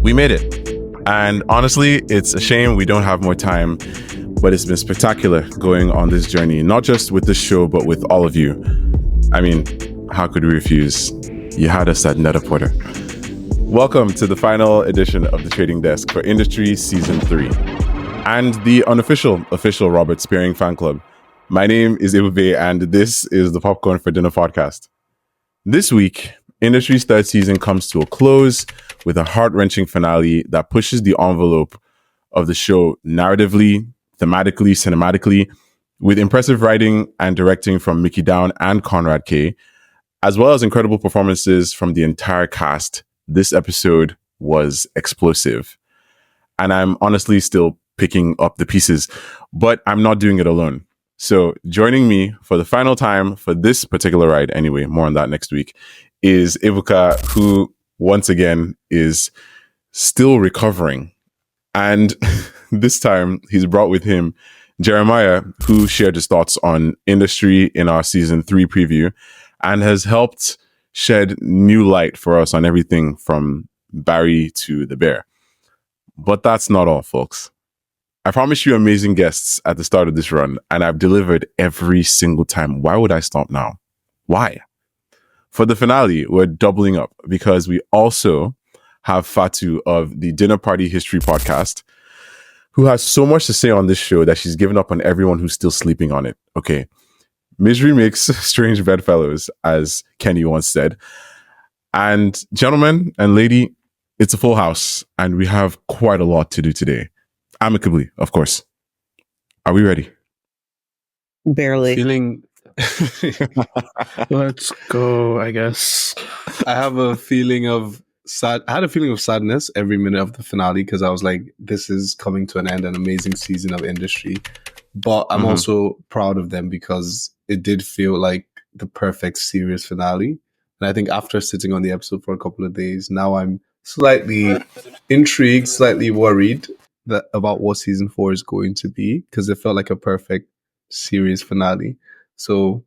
We made it. And honestly, it's a shame we don't have more time, but it's been spectacular going on this journey, not just with this show, but with all of you. I mean, how could we refuse? You had us at Net-a-Porter. Welcome to the final edition of the Trading Desk for Industry Season 3 and the official Robert Spearing fan club. My name is Ibube, and this is the Popcorn for Dinner podcast. This week, Industry's third season comes to a close with a heart-wrenching finale that pushes the envelope of the show narratively, thematically, cinematically, with impressive writing and directing from Mickey Down and Conrad K, as well as incredible performances from the entire cast. This episode was explosive. And I'm honestly still picking up the pieces, but I'm not doing it alone. So joining me for the final time for this particular ride, anyway, more on that next week, is Ebuka, who once again is still recovering. And this time he's brought with him Jeremiah, who shared his thoughts on Industry in our season 3 preview and has helped shed new light for us on everything from Barry to the Bear. But that's not all, folks. I promised you amazing guests at the start of this run, and I've delivered every single time. Why would I stop now? Why? For the finale, we're doubling up because we also have Fatou of the Dinner Party History podcast, who has so much to say on this show that she's given up on everyone who's still sleeping on it. Okay. Misery makes strange bedfellows, as Kenny once said. And gentlemen and lady, it's a full house, and we have quite a lot to do today. Amicably, of course. Are we ready? Barely. Let's go, I guess. I have a feeling of sadness every minute of the finale because I was like, this is coming to an end, an amazing season of Industry. But I'm also proud of them because it did feel like the perfect series finale. And I think after sitting on the episode for a couple of days, now I'm slightly intrigued, slightly worried about what season 4 is going to be because it felt like a perfect series finale. So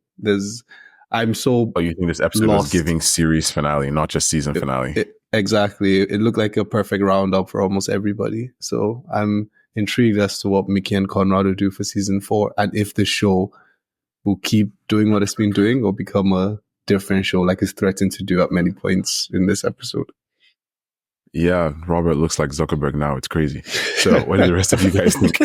I'm so. Oh, you think this episode was giving series finale, not just season finale? Exactly. It looked like a perfect roundup for almost everybody. So I'm intrigued as to what Mickey and Conrad will do for season 4 and if the show will keep doing what it's been doing or become a different show like it's threatened to do at many points in this episode. Yeah, Robert looks like Zuckerberg now. It's crazy. So what do the rest of you guys think?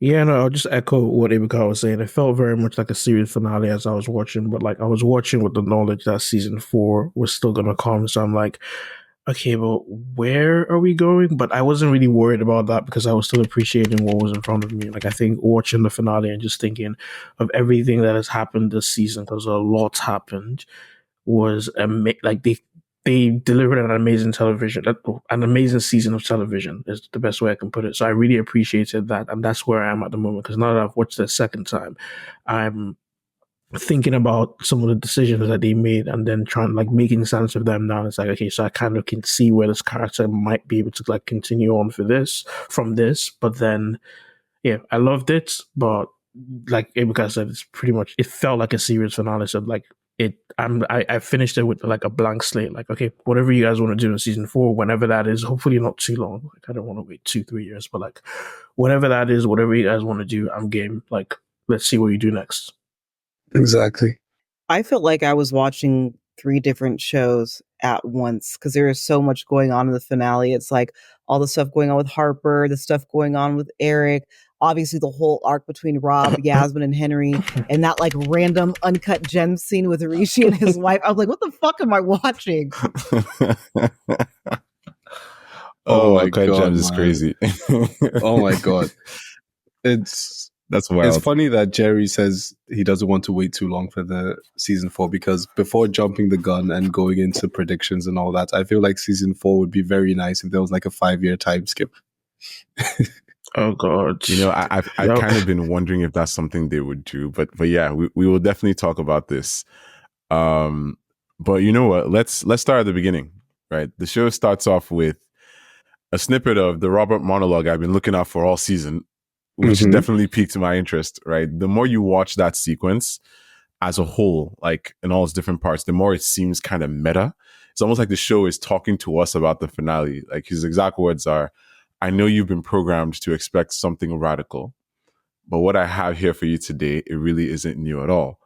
Yeah, no, I'll just echo what Ebuka was saying. It felt very much like a series finale as I was watching, but like I was watching with the knowledge that season 4 was still going to come. So I'm like, okay, but where are we going? But I wasn't really worried about that because I was still appreciating what was in front of me. Like I think watching the finale and just thinking of everything that has happened this season, because a lot's happened, was like they delivered an amazing season of television is the best way I can put it. So I really appreciated that. And that's where I am at the moment. Because now that I've watched the second time, I'm thinking about some of the decisions that they made and then making sense of them now. It's like, okay, so I kind of can see where this character might be able to like continue on from this. But then, yeah, I loved it. But like Ebuka said, it felt like a series finale. So like, I finished it with like a blank slate. Like, okay, whatever you guys want to do in season 4, whenever that is, hopefully not too long. Like, I don't want to wait 2-3 years, but like, whatever that is, whatever you guys want to do, I'm game. Like, let's see what you do next. Exactly. I felt like I was watching 3 different shows at once because there is so much going on in the finale. It's like all the stuff going on with Harper, the stuff going on with Eric, obviously the whole arc between Rob, Yasmin, and Henry, and that like random uncut gem scene with Rishi and his wife. I was like, what the fuck am I watching? Oh my God, gems is crazy. Oh my God. That's wild. It's funny that Jerry says he doesn't want to wait too long for the season 4 because before jumping the gun and going into predictions and all that, I feel like season 4 would be very nice if there was like a 5-year time skip. Oh God! You know, I've kind of been wondering if that's something they would do, but yeah, we will definitely talk about this. But you know what? Let's start at the beginning, right? The show starts off with a snippet of the Robert monologue I've been looking out for all season, which definitely piqued my interest, right? The more you watch that sequence as a whole, like in all its different parts, the more it seems kind of meta. it's almost like the show is talking to us about the finale. Like his exact words are, "I know you've been programmed to expect something radical, but what I have here for you today, it really isn't new at all."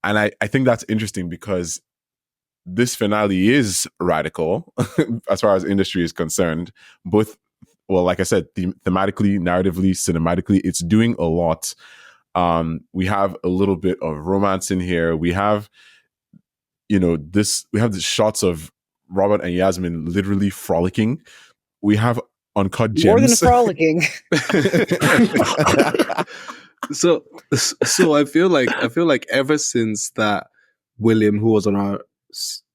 And I think that's interesting because this finale is radical as far as industry is concerned. Both, well, like I said, thematically, narratively, cinematically, it's doing a lot. We have a little bit of romance in here. We have, we have the shots of Robert and Yasmin literally frolicking. We have uncut gems. More than frolicking. So I feel like ever since that William, who was on our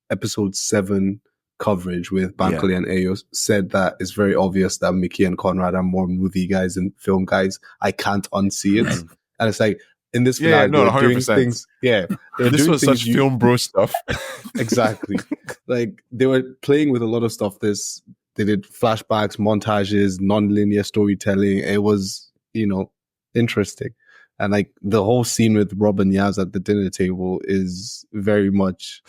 episode 7 coverage with Bankley and Ayo, said that it's very obvious that Mickey and Conrad are more movie guys than film guys, I can't unsee it. And it's like, in this finale, no, they were 100%. doing things. Yeah, this was such film bro stuff. Exactly. Like they were playing with a lot of stuff. They did flashbacks, montages, non-linear storytelling. It was, interesting. And like the whole scene with Rob and Yaz at the dinner table is very much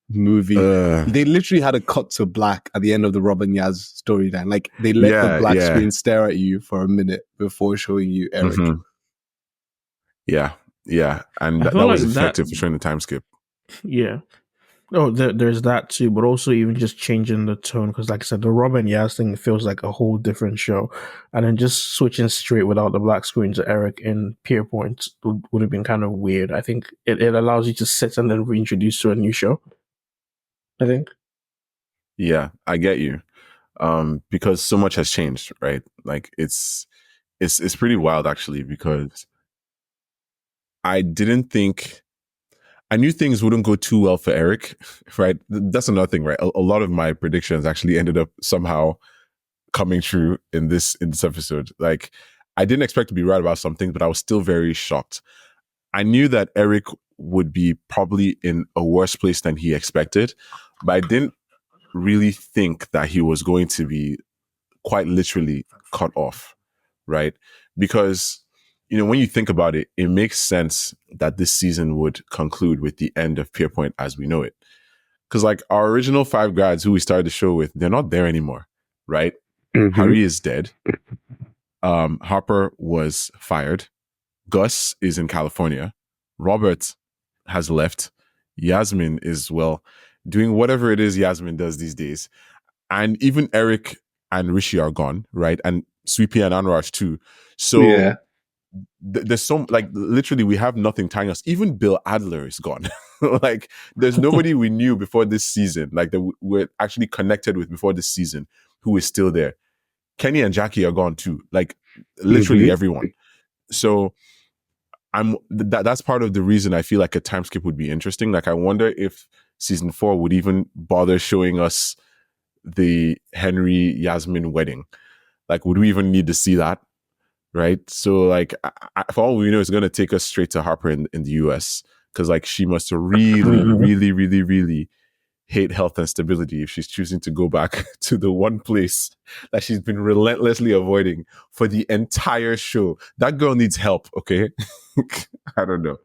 movie. They literally had a cut to black at the end of the Rob and Yaz storyline. Like they let the black screen stare at you for a minute before showing you Eric. Mm-hmm. Yeah. And that was effective for showing the time skip. Yeah. Oh, there's that too, but also even just changing the tone, because like I said, the Rob and Yaz thing feels like a whole different show, and then just switching straight without the black screen to Eric in Pierpoint would have been kind of weird. I think it allows you to sit and then reintroduce to a new show, I think. Yeah, I get you. Because so much has changed, right? Like it's pretty wild actually, because I knew things wouldn't go too well for Eric, right? That's another thing, right? A lot of my predictions actually ended up somehow coming true in this episode. Like, I didn't expect to be right about some things, but I was still very shocked. I knew that Eric would be probably in a worse place than he expected, but I didn't really think that he was going to be quite literally cut off, right? Because when you think about it, it makes sense that this season would conclude with the end of Pierpoint as we know it. Because like our original 5 guys who we started the show with, they're not there anymore, right? Mm-hmm. Harry is dead. Harper was fired. Gus is in California. Robert has left. Yasmin is, doing whatever it is Yasmin does these days. And even Eric and Rishi are gone, right? And Sweepy and Anraj too. So there's so literally we have nothing tying us. Even Bill Adler is gone. Like there's nobody we knew before this season, like that we're actually connected with before this season, who is still there. Kenny and Jackie are gone too. Like literally everyone. So that's part of the reason I feel like a time skip would be interesting. Like I wonder if season 4 would even bother showing us the Henry Yasmin wedding. Like would we even need to see that? Right. So like for all we know, it's going to take us straight to Harper in the US, because like she must really hate health and stability if she's choosing to go back to the one place that she's been relentlessly avoiding for the entire show. That girl needs help. Okay. I don't know.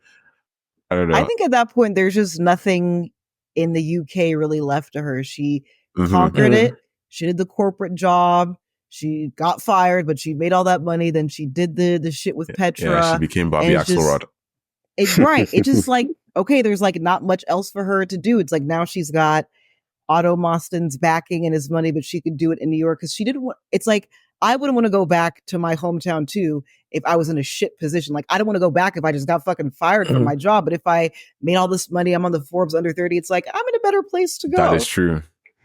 I think at that point there's just nothing in the UK really left to her. She conquered it. She did the corporate job. She got fired, but she made all that money. Then she did the shit with Petra. Yeah, she became Bobby Axelrod. Right. It's just like, okay, there's like not much else for her to do. It's like now she's got Otto Moston's backing and his money, but she could do it in New York because she didn't want, it's like, I wouldn't want to go back to my hometown too if I was in a shit position. Like, I don't want to go back if I just got fucking fired from my job. But if I made all this money, I'm on the Forbes under 30, it's like, I'm in a better place to go. That is true.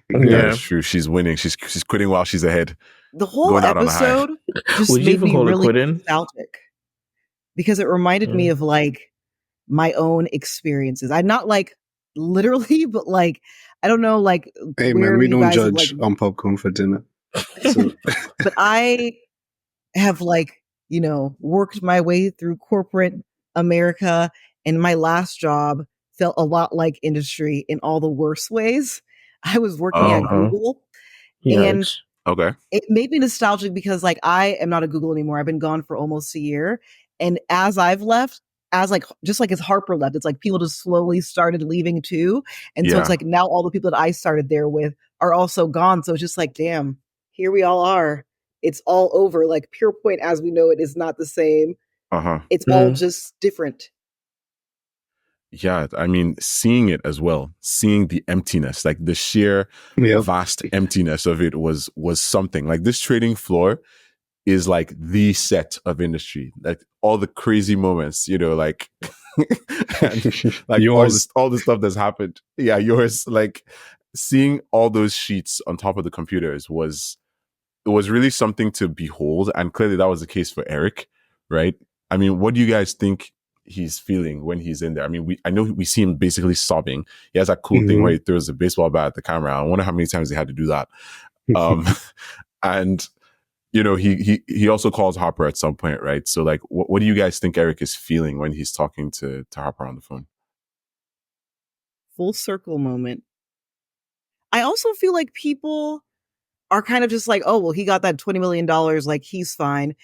That is true. She's winning. She's quitting while she's ahead. The whole episode just made me really nostalgic because it reminded me of like my own experiences. I'm not like literally, but like, I don't know, like, hey man, we don't judge on popcorn for dinner. So. But I have like, worked my way through corporate America, and my last job felt a lot like industry in all the worst ways. I was working at Google, and it made me nostalgic because like I am not at Google anymore. I've been gone for almost a year. And as I've left, as like just like as Harper left, it's like people just slowly started leaving too. And so it's like now all the people that I started there with are also gone. So it's just like, damn, here we all are. It's all over. Like Pure Point as we know it is not the same. It's all just different. Yeah, I mean, seeing it as well, seeing the emptiness, like the sheer vast emptiness of it was something. Like this trading floor is like the set of industry, like all the crazy moments, you know, like and, like all the stuff that's happened. Yeah, yours. Like seeing all those sheets on top of the computers was really something to behold, and clearly that was the case for Eric, right? I mean, what do you guys think he's feeling when he's in there? I mean, I know we see him basically sobbing. He has that cool thing where he throws a baseball bat at the camera. I wonder how many times he had to do that. And you know, he also calls Harper at some point, right? So like, what do you guys think Eric is feeling when he's talking to Harper on the phone? Full circle moment. I also feel like people are kind of just like, oh, well, he got that $20 million, like he's fine.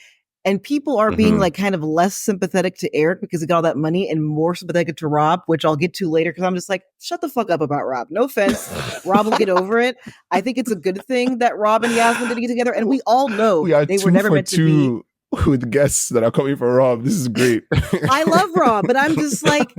And people are being like kind of less sympathetic to Eric because he got all that money and more sympathetic to Rob, which I'll get to later because I'm just like, shut the fuck up about Rob. No offense. Rob will get over it. I think it's a good thing that Rob and Yasmin didn't get together. And we all know they were never meant to be. With guests that are coming for Rob. This is great. I love Rob, but I'm just like,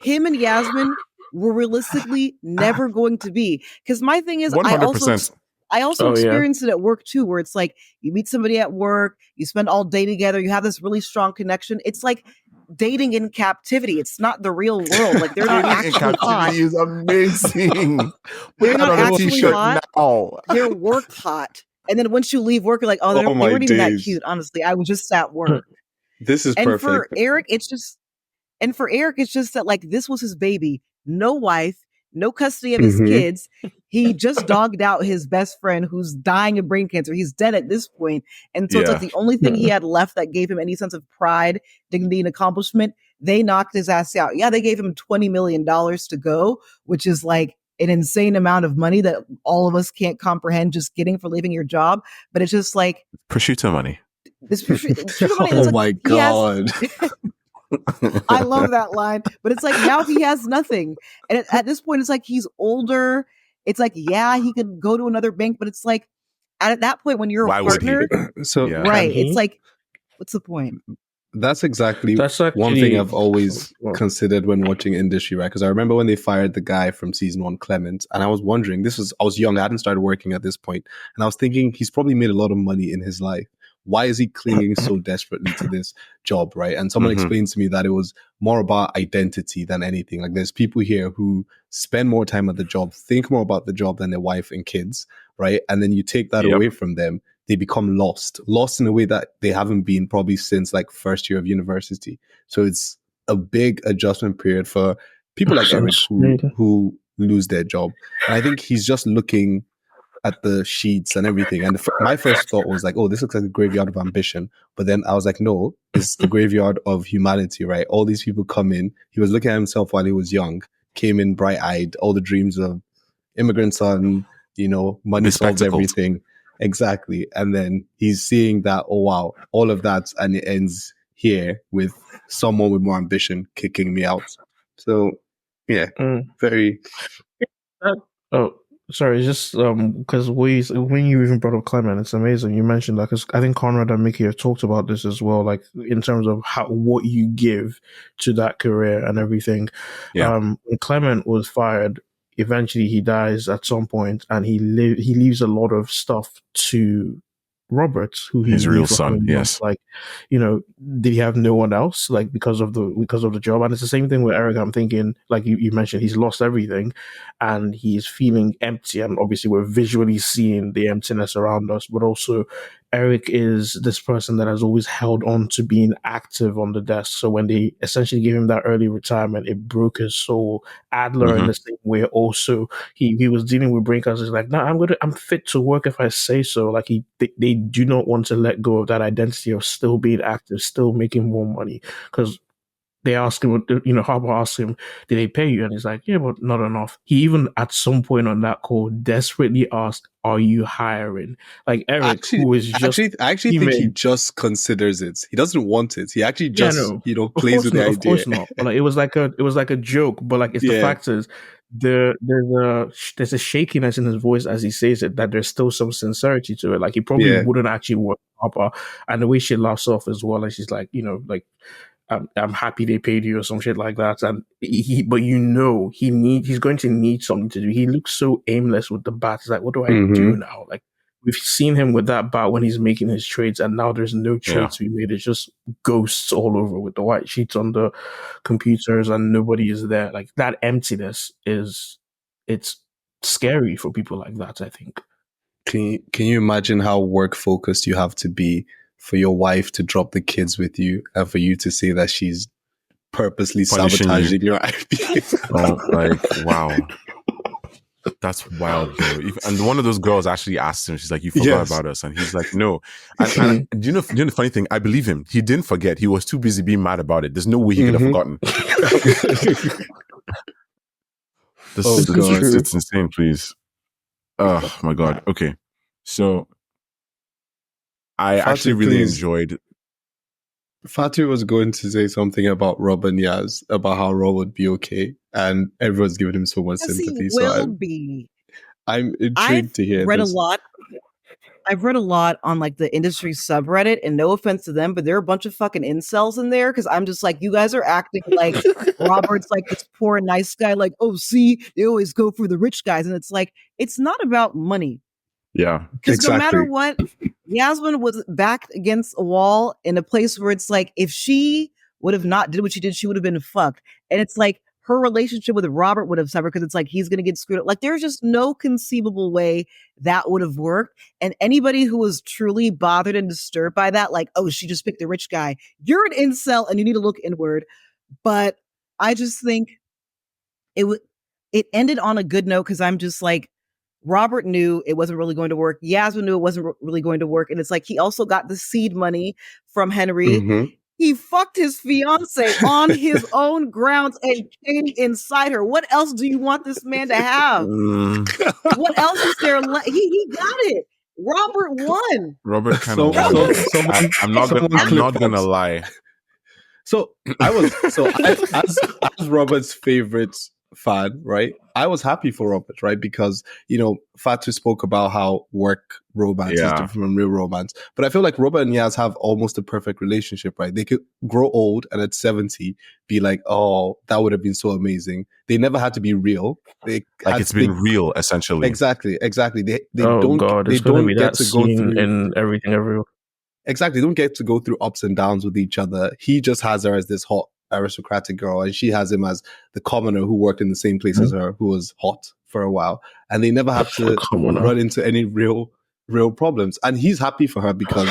him and Yasmin were realistically never going to be. Because my thing is, 100%. I also experienced it at work too, where it's like you meet somebody at work, you spend all day together, you have this really strong connection. It's like dating in captivity. It's not the real world. Like they're not actually hot. Is amazing. They're not actually hot. Now. They're work hot. And then once you leave work, you're like, oh, they weren't even that cute. Honestly, I was just at work. This is perfect. For Eric, it's just that like this was his baby. No wife. No custody of his kids. He just dogged out his best friend who's dying of brain cancer. He's dead at this point. And so it's like the only thing he had left that gave him any sense of pride, dignity, and accomplishment. They knocked his ass out. Yeah, they gave him $20 million to go, which is like an insane amount of money that all of us can't comprehend just getting for leaving your job. But it's just like prosciutto money. This prosciutto money. Oh my God. I love that line, but it's like now he has nothing, and at this point, it's like he's older. It's like he could go to another bank, but it's like at that point when you're a partner, right? It's like, what's the point? That's actually one thing I've always considered when watching industry, right? Because I remember when they fired the guy from season 1, Clement, and I was wondering. I was young, I hadn't started working at this point, and I was thinking he's probably made a lot of money in his life. Why is he clinging so desperately to this job, right? And someone explained to me that it was more about identity than anything. Like there's people here who spend more time at the job, think more about the job than their wife and kids, right? And then you take that away from them, they become lost in a way that they haven't been probably since like first year of university. So it's a big adjustment period for people like Eric who lose their job. And I think he's just looking at the sheets and everything. And my first thought was like, oh, this looks like a graveyard of ambition. But then I was like, no, it's the graveyard of humanity, right? All these people come in. He was looking at himself while he was young, came in bright-eyed, all the dreams of immigrant son, you know, money solves everything. Exactly. And then he's seeing that, oh, wow, all of that. And it ends here with someone with more ambition kicking me out. So, yeah, very... Sorry, just because when you even brought up Clement, it's amazing you mentioned that, because I think Conrad and Mickey have talked about this as well, like in terms of what you give to that career and everything. When Clement was fired, eventually he dies at some point, and he leaves a lot of stuff to Robert, who his real son. Yes, like, you know, did he have no one else, like because of the job? And it's the same thing with Eric. I'm thinking, like you mentioned, he's lost everything and he's feeling empty, and obviously we're visually seeing the emptiness around us, but also Eric is this person that has always held on to being active on the desk. So when they essentially gave him that early retirement, it broke his soul. Adler in the same way also, he was dealing with brain cancer. He's like, no, I'm fit to work if I say so. Like they do not want to let go of that identity of still being active, still making more money, because they ask him, Harper asks him, did they pay you? And he's like, yeah, but not enough. He even at some point on that call desperately asked, are you hiring? Like Eric, who is just I actually think he just considers it. He doesn't want it. He actually just plays with the idea. Of course not. But like it was like a joke. But like the fact is, there's a shakiness in his voice as he says it, that there's still some sincerity to it. Like he probably wouldn't actually work Harper, and the way she laughs off as well, and she's like, I'm happy they paid you or some shit like that. And he's going to need something to do. He looks so aimless with the bat. He's like, what do I do now? Like we've seen him with that bat when he's making his trades, and now there's no trades to be made. It's just ghosts all over with the white sheets on the computers, and nobody is there. Like that emptiness it's scary for people like that, I think. Can you imagine how work focused you have to be for your wife to drop the kids with you and for you to say that she's purposely sabotaging your idea? Wow. That's wild, bro. And one of those girls actually asked him, she's like, you forgot about us. And he's like, no. And do you know the funny thing? I believe him. He didn't forget. He was too busy being mad about it. There's no way he could have forgotten. It's insane, please. Oh my God. Okay. So I actually really enjoyed. Fatou was going to say something about Rob and Yaz, about how Rob would be okay, and everyone's giving him so much sympathy. I'm intrigued to hear. I've read a lot on like the industry subreddit, and no offense to them, but there are a bunch of fucking incels in there, because I'm just like, you guys are acting like Robert's like this poor nice guy, like, oh, see, they always go for the rich guys, and it's like, it's not about money. Yeah, because no matter what, Yasmin was backed against a wall in a place where it's like, if she would have not did what she did, she would have been fucked. And it's like her relationship with Robert would have suffered, because it's like he's going to get screwed up. Like there's just no conceivable way that would have worked. And anybody who was truly bothered and disturbed by that, like, oh, she just picked the rich guy, you're an incel and you need to look inward. But I just think it ended on a good note, because I'm just like, Robert knew it wasn't really going to work. Yasmin knew it wasn't really going to work. And it's like, he also got the seed money from Henry. He fucked his fiance on his own grounds and came inside her. What else do you want this man to have? What else is there? He got it. Robert won. Robert kind of won. I'm not gonna lie. As Robert's favorite fan, right? I was happy for Robert, right? Because, Fatou spoke about how work romance is different from real romance. But I feel like Robert and Yaz have almost a perfect relationship, right? They could grow old and at 70 be like, oh, that would have been so amazing. They never had to be real. It's been real, essentially. Exactly. They don't get to go through and everything everywhere. Exactly. They don't get to go through ups and downs with each other. He just has her as this hot aristocratic girl, and she has him as the commoner who worked in the same place as her, who was hot for a while, and they never have to run into any real problems. And he's happy for her because,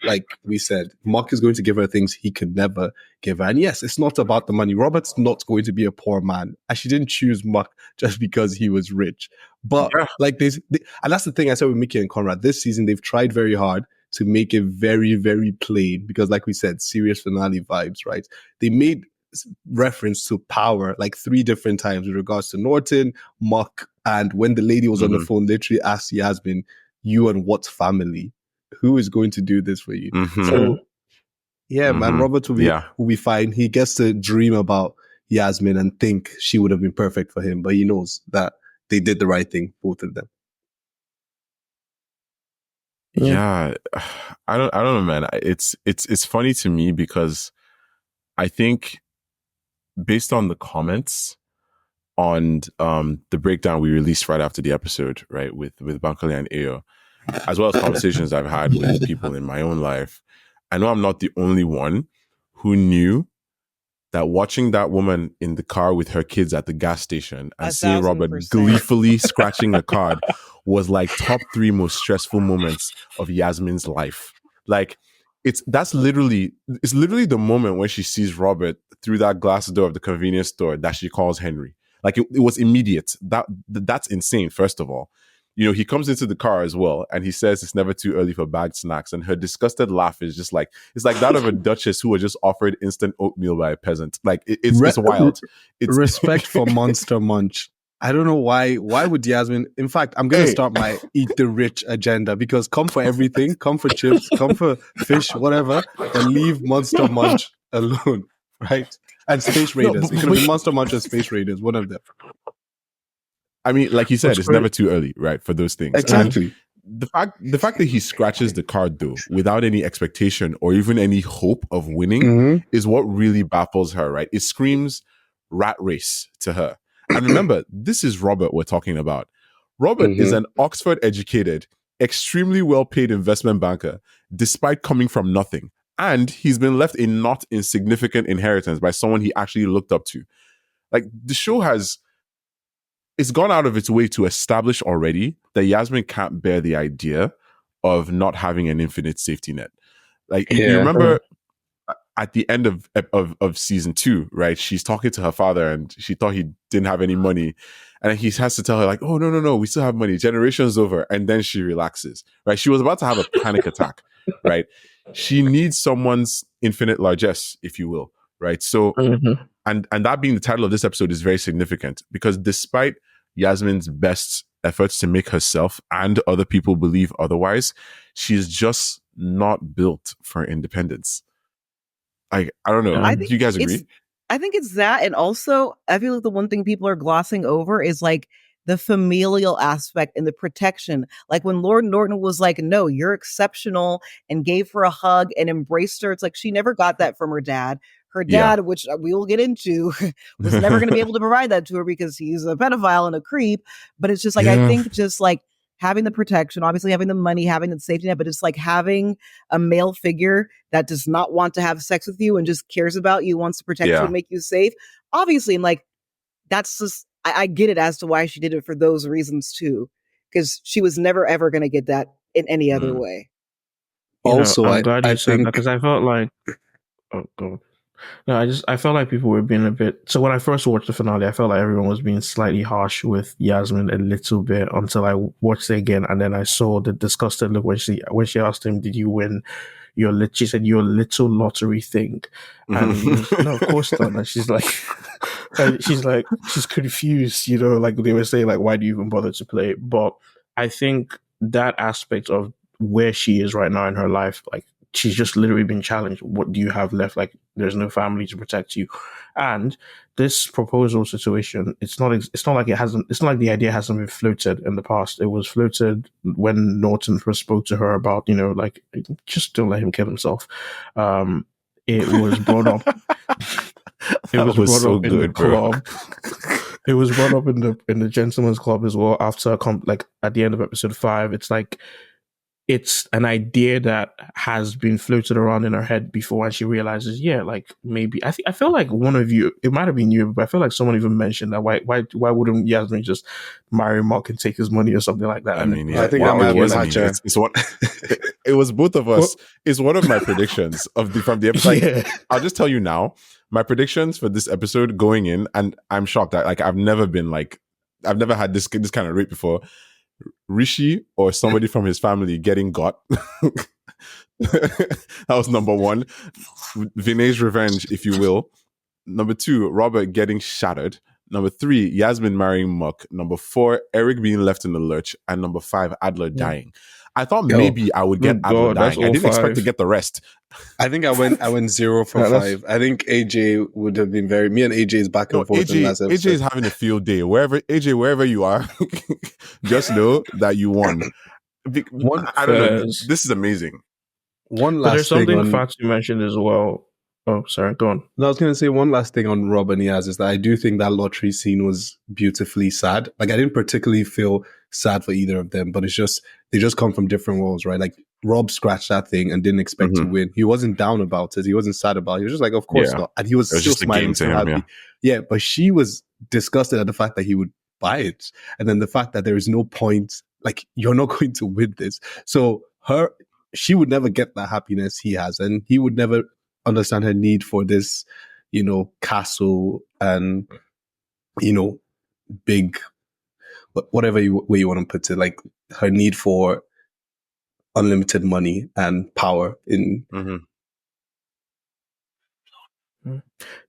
like we said, Mark is going to give her things he could never give her. And yes, it's not about the money. Robert's not going to be a poor man, and she didn't choose Mark just because he was rich. But like this, and that's the thing I said with Mickey and Conrad. This season, they've tried very hard to make it very, very plain, because like we said, serious finale vibes, right? They made reference to power like 3 different times with regards to Norton, Muck, and when the lady was on the phone, literally asked Yasmin, you and what family? Who is going to do this for you? So man, Robert will be fine. He gets to dream about Yasmin and think she would have been perfect for him, but he knows that they did the right thing, both of them. Yeah, I don't know, man. It's funny to me because I think based on the comments on the breakdown we released right after the episode, right, with Bankole and Ayo, as well as conversations I've had with people in my own life, I know I'm not the only one who knew that watching that woman in the car with her kids at the gas station and seeing Robert gleefully scratching a card was like top 3 most stressful moments of Yasmin's life. Like it's literally the moment when she sees Robert through that glass door of the convenience store that she calls Henry. Like it was immediate. That's insane, first of all. he comes into the car as well, and he says it's never too early for bagged snacks. And her disgusted laugh is just like, it's like that of a duchess who was just offered instant oatmeal by a peasant. Like it's wild. It's Respect for Monster Munch. I don't know why. Why would Yasmin? In fact, I'm gonna start my eat the rich agenda, because come for everything, come for chips, come for fish, whatever, and leave Monster Munch alone, right? And Space Raiders. It could have been Monster Munch and Space Raiders, one of them. I mean, like you said, it's never too early, right, for those things. Exactly. And the fact that he scratches the card though, without any expectation or even any hope of winning, is what really baffles her, right? It screams rat race to her. And remember, this is Robert we're talking about. Robert is an Oxford-educated, extremely well-paid investment banker, despite coming from nothing. And he's been left a not insignificant inheritance by someone he actually looked up to. Like, the show it's gone out of its way to establish already that Yasmin can't bear the idea of not having an infinite safety net. Like, you remember at the end of season 2, right? She's talking to her father and she thought he didn't have any money. And he has to tell her like, oh, no, we still have money. Generation's over. And then she relaxes, right? She was about to have a panic attack, right? She needs someone's infinite largesse, if you will, right? So, and that being the title of this episode is very significant, because despite Yasmin's best efforts to make herself and other people believe otherwise, she's just not built for independence. I don't know. Do you guys agree? I think it's that. And also, I feel like the one thing people are glossing over is like the familial aspect and the protection. Like when Lord Norton was like, no, you're exceptional, and gave her a hug and embraced her. It's like she never got that from her dad. Her dad, which we will get into, was never going to be able to provide that to her because he's a pedophile and a creep. But it's just like, I think just like having the protection, obviously having the money, having the safety net, but it's like having a male figure that does not want to have sex with you and just cares about you, wants to protect you and make you safe. Obviously, and like, that's just, I get it as to why she did it for those reasons too, because she was never ever going to get that in any other way. Also, I'm glad you said that, because I felt like, No, I felt like people were being a bit. So when I first watched the finale, I felt like everyone was being slightly harsh with Yasmin a little bit, until I watched it again, and then I saw the disgusted look when she asked him, "Did you win she said, your little lottery thing?" And he was, no, of course not. And she's like, she's confused, like they were saying, like, why do you even bother to play? But I think that aspect of where she is right now in her life, like, she's just literally been challenged. What do you have left? Like, there's no family to protect you. And this proposal situation, it's not like the idea hasn't been floated in the past. It was floated when Norton first spoke to her about, like, just don't let him kill himself. It was brought up. It was brought up in the club. It was brought up in the gentleman's club as well. After like at the end of episode 5, it's like, it's an idea that has been floated around in her head before, and she realizes, like, maybe I feel like one of you, it might have been you, but I feel like someone even mentioned that why wouldn't Yasmin just marry Mark and take his money or something like that? I mean, I think that might be it's one. It was both of us. It's one of my predictions from the episode. Like, I'll just tell you now, my predictions for this episode going in, and I'm shocked that like I've never had this kind of rate before. Rishi or somebody from his family getting got. That was number 1. Vinay's revenge, if you will. Number 2, Robert getting shattered. Number 3, Yasmin marrying Muck. Number 4, Eric being left in the lurch. And number 5, Adler dying. I thought maybe I would get Adler dying. I didn't expect to get the rest. I think I went 0 for 5. I think AJ would have been me and AJ is back and forth in last episode. AJ is having a field day. Wherever you are, just know that you won. I don't know. This is amazing. One last there's something Fatou mentioned as well. Oh, sorry, go on. No, I was going to say one last thing on Rob and Yaz is that I do think that lottery scene was beautifully sad. Like, I didn't particularly feel sad for either of them, but it's just, they just come from different worlds, right? Like, Rob scratched that thing and didn't expect to win. He wasn't down about it. He wasn't sad about it. He was just like, of course not. And he was still smiling, so happy. Yeah, but she was disgusted at the fact that he would buy it. And then the fact that there is no point, like, you're not going to win this. So she would never get that happiness he has. And he would never understand her need for this, castle and, big, whatever way you want to put it, like her need for unlimited money and power in. Mm-hmm.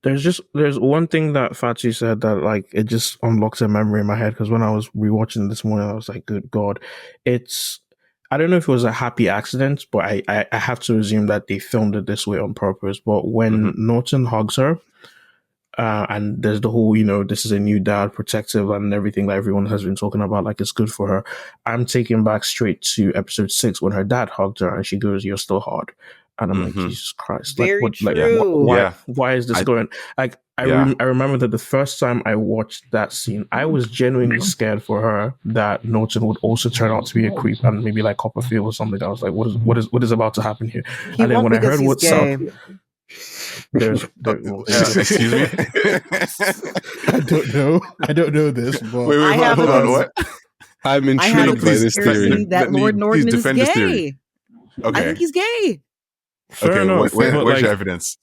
There's one thing that Fatou said that like it just unlocked a memory in my head, because when I was rewatching this morning, I was like, good God, I don't know if it was a happy accident, but I have to assume that they filmed it this way on purpose. But when Norton hugs her, and there's the whole, this is a new dad, protective and everything that everyone has been talking about, like it's good for her. I'm taken back straight to episode 6 when her dad hugged her and she goes, "You're still hard." And I'm like, Jesus Christ. Very true. Why is this going? Like, I remember that the first time I watched that scene, I was genuinely scared for her that Norton would also turn out to be a creep and maybe like Copperfield or something. I was like, what is about to happen here? And then when I heard what's up, excuse me. I don't know this. But wait, hold on. What? I'm intrigued by this theory. That Lord Norton is gay. Okay. I think he's gay. Fair enough. Where's your evidence?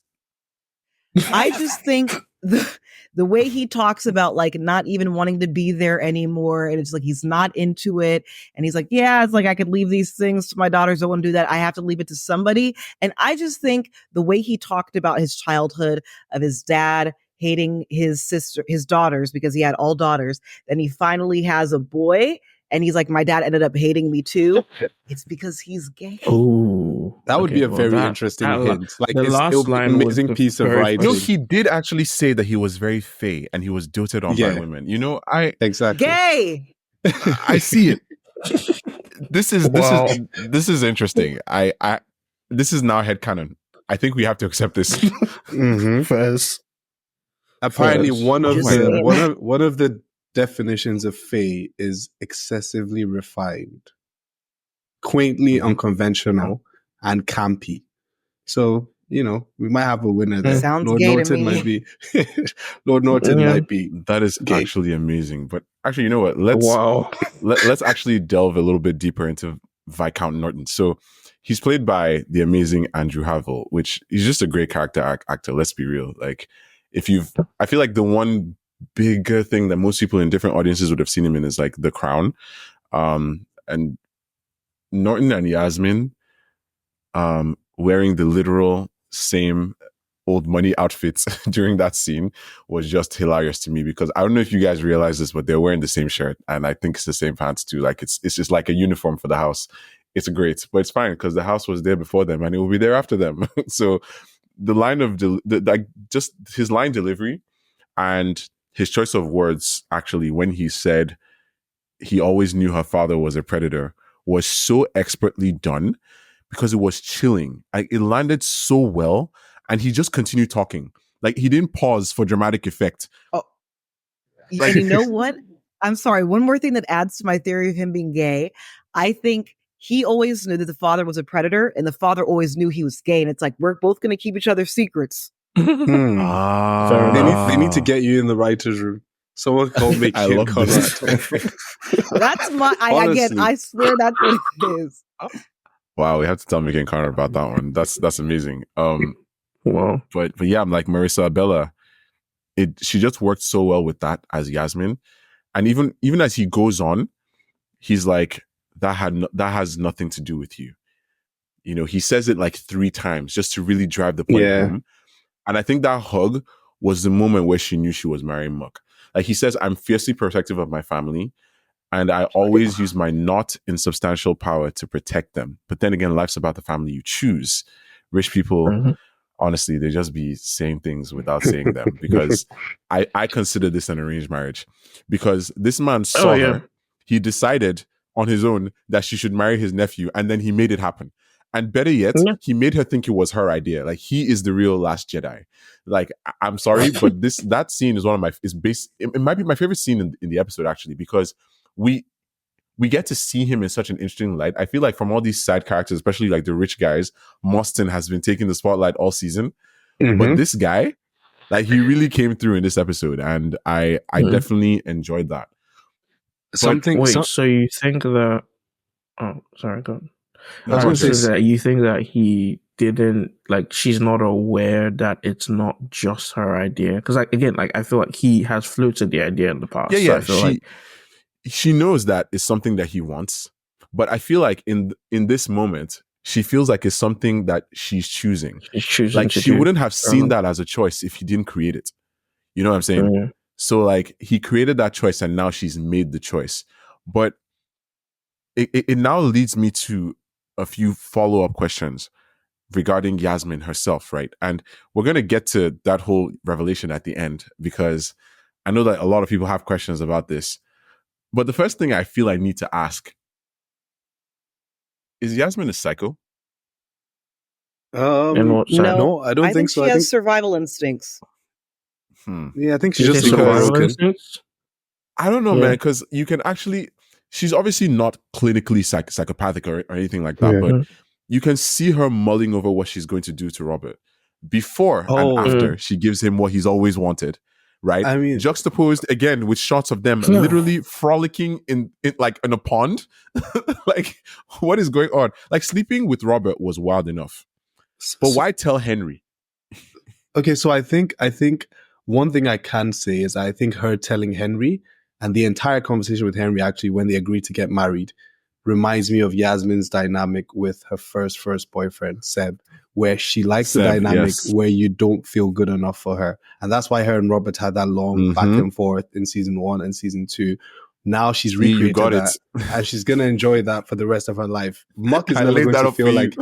I just think the way he talks about like not even wanting to be there anymore, and it's like he's not into it, and he's like, yeah, it's like I could leave these things to my daughters. I won't do that. I have to leave it to somebody. And I just think the way he talked about his childhood, of his dad hating his daughters because he had all daughters, then he finally has a boy. And he's like, my dad ended up hating me too. It's because he's gay. Oh, that would be a very interesting hint. Like, the last line, amazing piece of writing. He did actually say that he was very fey and he was doted on by women. Exactly gay. I see it. This is interesting. This is now headcanon. I think we have to accept this. First, apparently, one of the definitions of fey is excessively refined, quaintly unconventional, and campy. So, we might have a winner there. Sounds Lord gay Norton to me. might be Lord Norton might be. That is gay. Actually amazing. But actually, you know what? Let's actually delve a little bit deeper into Viscount Norton. So he's played by the amazing Andrew Havel, which he's just a great character actor. Let's be real. Like, I feel like the one bigger thing that most people in different audiences would have seen him in is like The Crown, and Norton and Yasmin wearing the literal same old money outfits during that scene was just hilarious to me, because I don't know if you guys realize this, but they're wearing the same shirt, and I think it's the same pants too. Like it's just like a uniform for the house. It's great, but it's fine because the house was there before them and it will be there after them. So the line of just his line delivery and his choice of words, actually, when he said he always knew her father was a predator, was so expertly done, because it was chilling. It landed so well, and he just continued talking. Like, he didn't pause for dramatic effect. Oh, and you know what? I'm sorry. One more thing that adds to my theory of him being gay. I think he always knew that the father was a predator, and the father always knew he was gay. And it's like, we're both going to keep each other's secrets. They need to get you in the writer's room. Someone called me Kid Conrad. That's I swear that's what it is. Wow, we have to tell Mick Conrad about that one. That's amazing. Wow. But yeah, I'm like Marissa Abella. She just worked so well with that as Yasmin, and even as he goes on, he's like, that has nothing to do with you. He says it like 3 times just to really drive the point home. And I think that hug was the moment where she knew she was marrying Muck. Like, he says, I'm fiercely protective of my family, and I always use my not insubstantial power to protect them. But then again, life's about the family you choose. Rich people, honestly, they just be saying things without saying them, because I consider this an arranged marriage, because this man saw her. He decided on his own that she should marry his nephew, and then he made it happen. And better yet, he made her think it was her idea. Like, he is the real Last Jedi. Like, I'm sorry, but that scene is it might be my favorite scene in the episode, actually, because we get to see him in such an interesting light. I feel like from all these side characters, especially like the rich guys, Mostyn has been taking the spotlight all season. But this guy, like, he really came through in this episode, and I definitely enjoyed that. So you think that? Oh, sorry, go on. I was going to say that you think that he didn't, like, she's not aware that it's not just her idea, because, like, again, like, I feel like he has floated the idea in the past. Yeah, so I feel she knows that is something that he wants, but I feel like in this moment, she feels like it's something that she's choosing. She's choosing Like to she do. wouldn't have seen that as a choice if he didn't create it. You know what I'm saying? Yeah. So like he created that choice and now she's made the choice. But it now leads me to a few follow-up questions regarding Yasmin herself, right? And we're going to get to that whole revelation at the end because I know that a lot of people have questions about this. But the first thing I feel I need to ask, is Yasmin a psycho? In what sense? No, I don't I think so. she has survival instincts. Yeah, I think she's You just say survival broken. instincts? I don't know, Yeah. man, because you can actually, she's obviously not clinically psychopathic or anything like that, Yeah. but you can see her mulling over what she's going to do to Robert before and after she gives him what he's always wanted, right? I mean, juxtaposed again with shots of them literally frolicking in like in a pond. Like, what is going on? Like, sleeping with Robert was wild enough, but why tell Henry? Okay, so I think one thing I can say is I think her telling Henry and the entire conversation with Henry actually when they agreed to get married reminds me of Yasmin's dynamic with her first boyfriend, Seb, where she likes the dynamic where you don't feel good enough for her. And that's why her and Robert had that long back and forth in season 1 and season 2. Now she's recreated that, and she's gonna enjoy that for the rest of her life. Muck is never going to feel like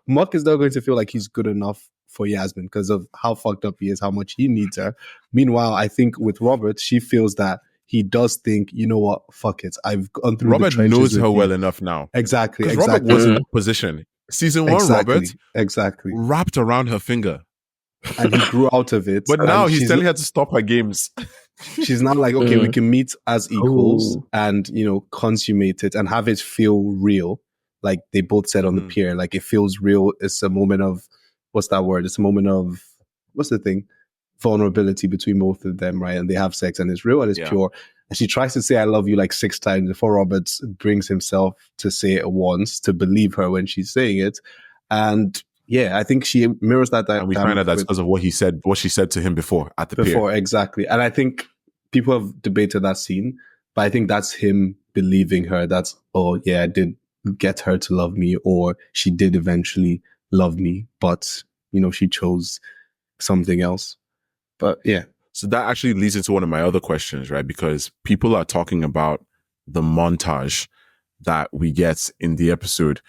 Muck is never going to feel like he's good enough for Yasmin because of how fucked up he is, how much he needs her. Meanwhile, I think with Robert, she feels that he does think, you know what, fuck it, I've gone through. Robert knows her well enough now. Exactly. Because Robert was in position. Season 1, Robert wrapped around her finger. And he grew out of it. But now he's telling her to stop her games. She's not like, okay, we can meet as equals and, you know, consummate it and have it feel real. Like they both said on the pier, like it feels real. It's a moment of, what's that word? It's a moment of, what's the thing? Vulnerability between both of them, right? And they have sex and it's real and it's pure. And she tries to say, I love you like 6 times before Robert brings himself to say it once, to believe her when she's saying it. And yeah, I think she mirrors that. And we find out that's because of what she said to him before at the pier. Exactly. And I think people have debated that scene, but I think that's him believing her. That's, oh yeah, I did get her to love me, or she did eventually love me, but you know, she chose something else. But yeah. So that actually leads into one of my other questions, right? Because people are talking about the montage that we get in the episode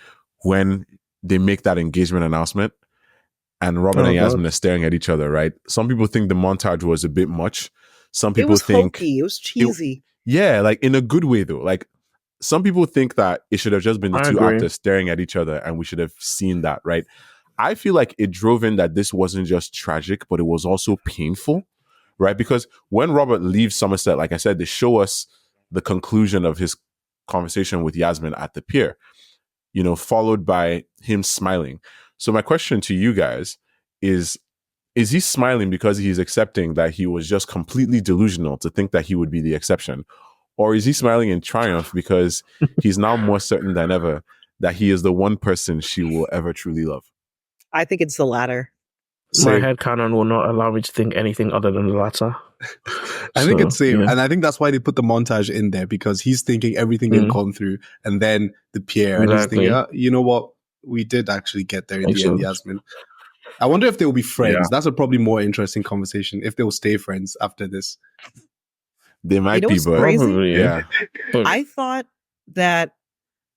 when they make that engagement announcement and Robert and Yasmin are staring at each other, right? Some people think the montage was a bit much. Some people think hokey. It was cheesy. Like in a good way though. Like some people think that it should have just been the two actors staring at each other and we should have seen that, right? I feel like it drove in that this wasn't just tragic, but it was also painful, right? Because when Robert leaves Somerset, like I said, they show us the conclusion of his conversation with Yasmin at the pier, you know, followed by him smiling. So my question to you guys is he smiling because he's accepting that he was just completely delusional to think that he would be the exception? Or is he smiling in triumph because he's now more certain than ever that he is the one person she will ever truly love? I think it's the latter. My headcanon will not allow me to think anything other than the latter. I think it's same. Yeah. And I think that's why they put the montage in there, because he's thinking everything they've gone through, and then the pier, and he's thinking, you know what? We did actually get there in the end, Yasmin. I wonder if they will be friends. Yeah. That's a probably more interesting conversation, if they will stay friends after this. They might be, but crazy? Yeah. I thought that,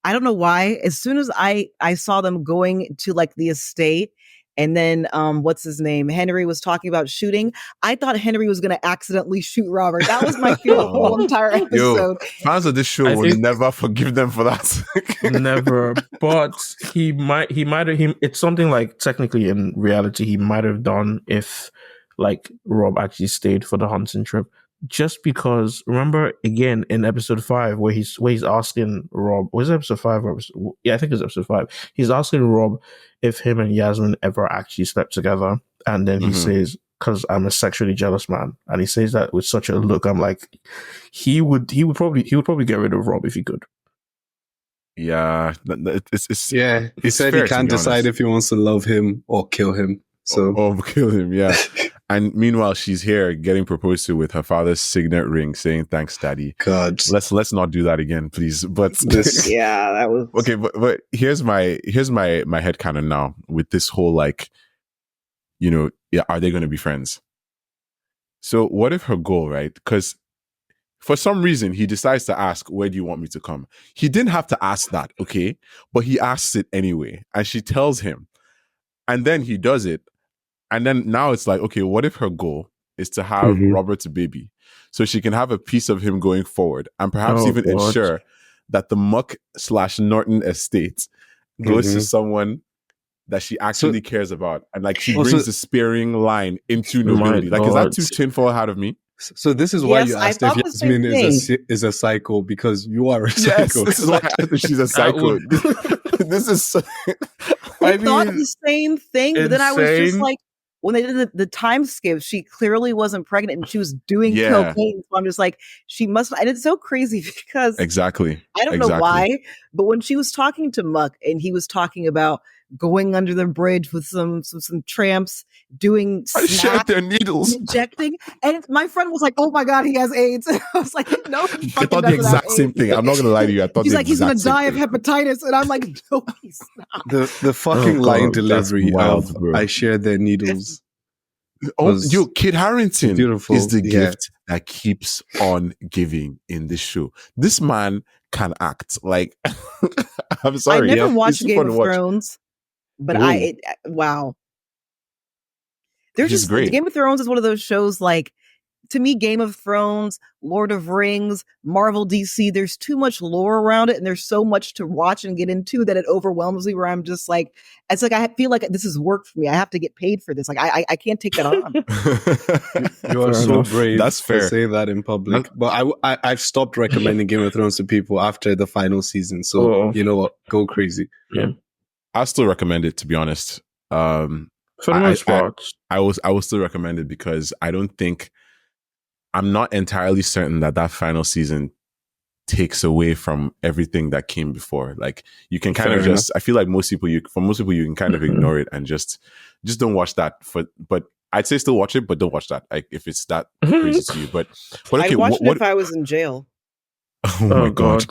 I don't know why, as soon as I saw them going to like the estate, and then what's his name? Henry was talking about shooting. I thought Henry was going to accidentally shoot Robert. That was my feeling the whole entire episode. Fans of this show will never forgive them for that. Never. But he might have. It's something like, technically in reality, he might have done if like Rob actually stayed for the hunting trip. Just because, remember again in episode 5 where he's asking Rob, was it episode 5 or I think it was episode 5. He's asking Rob if him and Yasmin ever actually slept together, and then he says, "Because I'm a sexually jealous man," and he says that with such a look. I'm like, he would probably get rid of Rob if he could. Yeah, he said he can't decide if he wants to love him or kill him. So or kill him, yeah. And meanwhile, she's here getting proposed to with her father's signet ring, saying "Thanks, Daddy." God, Let's not do that again, please. But this Yeah, that was okay. But here's my headcanon now with this whole like, are they going to be friends? So what if her goal, right? Because for some reason, he decides to ask, "Where do you want me to come?" He didn't have to ask that, okay? But he asks it anyway. And she tells him. And then he does it. And then now it's like, okay, what if her goal is to have Robert's baby? So she can have a piece of him going forward and perhaps even ensure that the Muck/Norton estate goes to someone that she actually cares about. And like she brings the sparing line into nobility. Like, is that too tinfoil out of me? So this is why you asked if Yasmin is a psycho, because you are a psycho. Yes, this is why I asked if she's a psycho. This is so, I thought the same thing, but then I was just like, when they did the time skip, she clearly wasn't pregnant and she was doing cocaine. So I'm just like, she must, and it's so crazy because I don't know why, but when she was talking to Muck and he was talking about going under the bridge with some tramps doing snaps, their needles, injecting, and my friend was like, "Oh my God, he has AIDS." And I was like, "No, I thought the exact same thing. I'm not gonna lie to you. I thought he's like, he's gonna die of hepatitis," and I'm like, "No, he's not." The fucking line delivery wild, bro. I share their needles. Kid Harington beautiful. Is the gift that keeps on giving in this show. This man can act. Like, I'm sorry. I never watched Game of Thrones. But wow. There's just great. Game of Thrones is one of those shows, like, to me, Game of Thrones, Lord of Rings, Marvel, DC, there's too much lore around it and there's so much to watch and get into that it overwhelms me, where I'm just like, it's like, I feel like this is work for me. I have to get paid for this. Like, I can't take that on. You are so brave. That's fair. To say that in public. But I've stopped recommending Game of Thrones to people after the final season. So, you know what? Go crazy. Yeah. I still recommend it, to be honest. For the most part, I will still recommend it because I'm not entirely certain that final season takes away from everything that came before. Like, you can kind of just, I feel like most people you can kind of ignore it and just don't watch that. But I'd say still watch it, but don't watch that. Like, if it's that crazy to you. But okay, I'd watch it if I was in jail. Oh my God.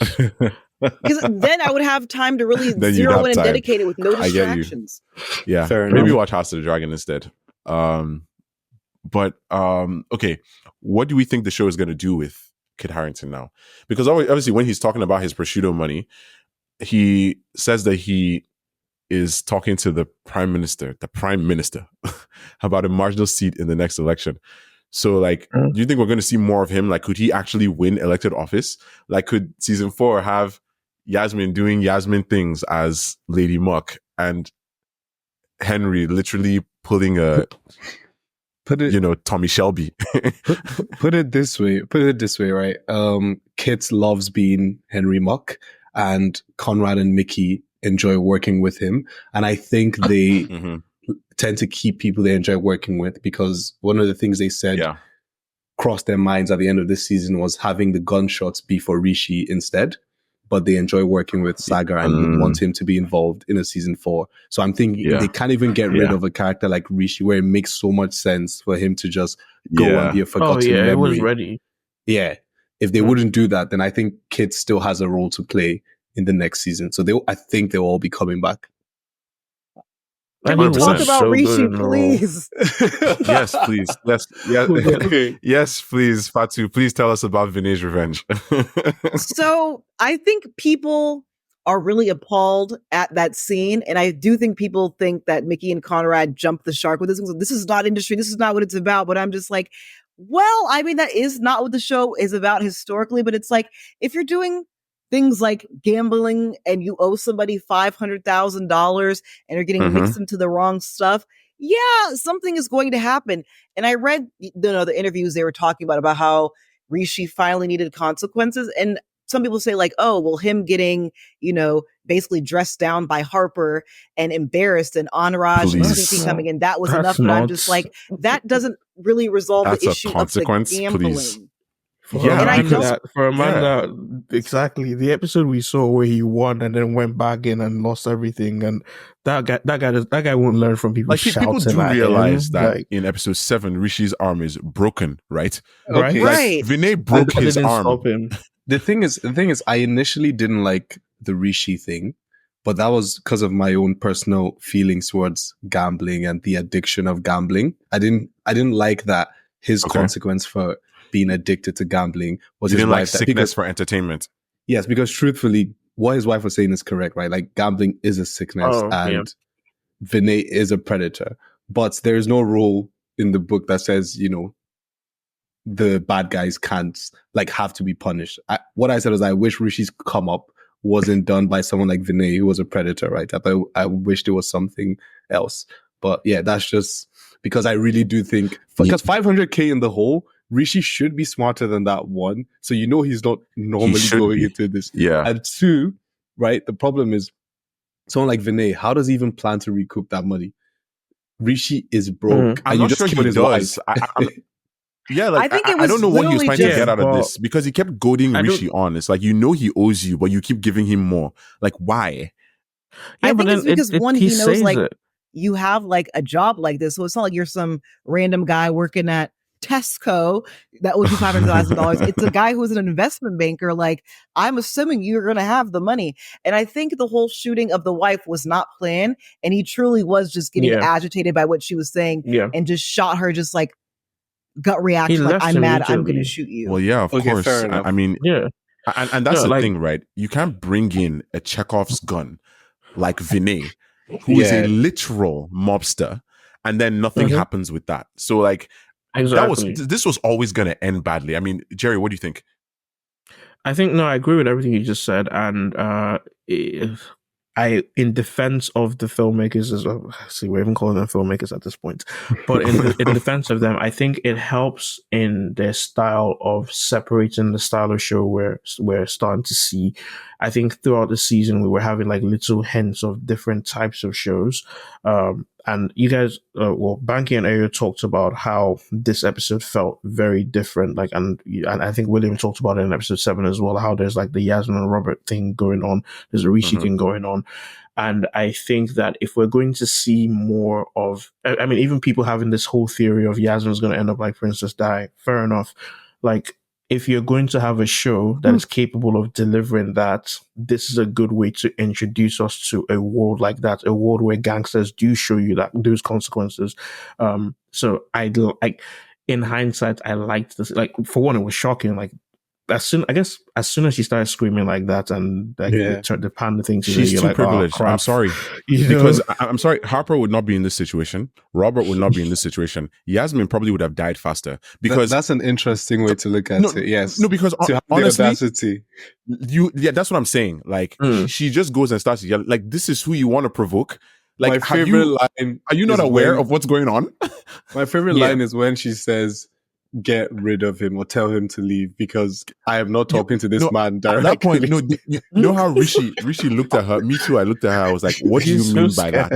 Because then I would have time to really zero in and dedicate it with no distractions. Yeah, maybe watch House of the Dragon instead. But okay, what do we think the show is going to do with Kit Harington now? Because obviously, when he's talking about his prosciutto money, he says that he is talking to the prime minister, about a marginal seat in the next election. So, like, do you think we're going to see more of him? Like, could he actually win elected office? Like, could season 4 have Yasmin doing Yasmin things as Lady Muck and Henry literally pulling a Tommy Shelby? put it this way, right? Kit loves being Henry Muck, and Conrad and Mickey enjoy working with him, and I think they tend to keep people they enjoy working with, because one of the things they said crossed their minds at the end of this season was having the gunshots be for Rishi instead. But they enjoy working with Saga and want him to be involved in a season 4. So I'm thinking they can't even get rid of a character like Rishi, where it makes so much sense for him to just go and be a forgotten memory. It was ready. Yeah. If they wouldn't do that, then I think Kit still has a role to play in the next season. So I think they'll all be coming back. Can we talk about Rishi, please? Yes, please. Yes, please, Fatou. Please tell us about Vinay's revenge. So I think people are really appalled at that scene, and I do think people think that Mickey and Conrad jumped the shark with this. This is not industry. This is not what it's about. But I'm just like, well, I mean, that is not what the show is about historically. But it's like, if you're doing things like gambling and you owe somebody $500,000 and are getting mixed into the wrong stuff, something is going to happen. And I read the interviews they were talking about how Rishi finally needed consequences. And some people say, like, oh, well, him getting, basically dressed down by Harper and embarrassed, and Entourage and Suki coming in, that was enough. But I'm just like, that doesn't really resolve the issue of the gambling. Please. For a And I man don't- exactly the episode we saw where he won and then went back in and lost everything, and that guy won't learn from people Like people shouting do at realize him, that like, in episode 7, Rishi's arm is broken, right? right? Okay. Like Right. Vinay And broke that his didn't arm. stop him. The thing is, I initially didn't like the Rishi thing, but that was because of my own personal feelings towards gambling and the addiction of gambling. I didn't like that his Okay. consequence for being addicted to gambling was You his didn't like wife. sickness for entertainment. Yes, because truthfully, what his wife was saying is correct, right? Like gambling is a sickness, Oh, yeah. and Vinay is a predator. But there is no rule in the book that says, the bad guys can't have to be punished. What I said was I wish Rishi's come up wasn't done by someone like Vinay, who was a predator, right? I wished it was something else. But yeah, that's just because I really do think, because 500k in the hole, Rishi should be smarter than that, one. So he's not normally going into this. Yeah. And two, right, the problem is someone like Vinay, how does he even plan to recoup that money? Rishi is broke. I'm and not you just sure killed he his does. wife. Yeah, I think it was I don't know what he was literally trying to just- get out of Yeah, this, because he kept goading Rishi on. It's like, he owes you, but you keep giving him more. Like, why? I think it's because one, he knows says like it. you have like a job like this, so it's not like you're some random guy working at Tesco that owes you $500,000. It's a guy who's an investment banker. Like, I'm assuming you're going to have the money. And I think the whole shooting of the wife was not planned, and he truly was just getting agitated by what she was saying, and just shot her, just like gut reaction, like, I'm mad, I'm going to shoot you. Well, yeah, of course. Fair enough. I mean, Yeah. And that's the thing, right? You can't bring in a Chekhov's gun like Vinay, who is a literal mobster, and then nothing happens with that. So, like, this was always going to end badly. I mean, Jerry, what do you think? I think, no, I agree with everything you just said. And in defense of the filmmakers, see, we're even calling them filmmakers at this point, but in defense of them, I think it helps in their style of separating the style of show we're starting to see. I think throughout the season, we were having like little hints of different types of shows. And you guys, Banky and Ayo talked about how this episode felt very different. Like, and I think William talked about it in episode 7 as well, how there's like the Yasmin and Robert thing going on. There's a Rishi thing going on. And I think that if we're going to see more of, I mean, even people having this whole theory of Yasmin's going to end up like Princess Di, fair enough. Like, if you're going to have a show that is capable of delivering that, this is a good way to introduce us to a world like that, a world where gangsters do show you that those consequences. So in hindsight, I liked this. Like, for one, it was shocking. Like, as soon as she started screaming like that and like the panda thing, she's too like, privileged. Oh, I'm sorry, because I'm sorry. Harper would not be in this situation. Robert would not be in this situation. Yasmin probably would have died faster, because that's an interesting way to look at it. Yes, no, because to have honestly, the audacity. That's what I'm saying. Like, she just goes and starts yelling. Like, this is who you want to provoke. Like, my favorite line. Are you not aware of what's going on? My favorite line is when she says, "Get rid of him or tell him to leave, because I am not talking to this man directly." At that point, you know how Rishi looked at her. Me too. I looked at her. I was like, "What do you mean by that?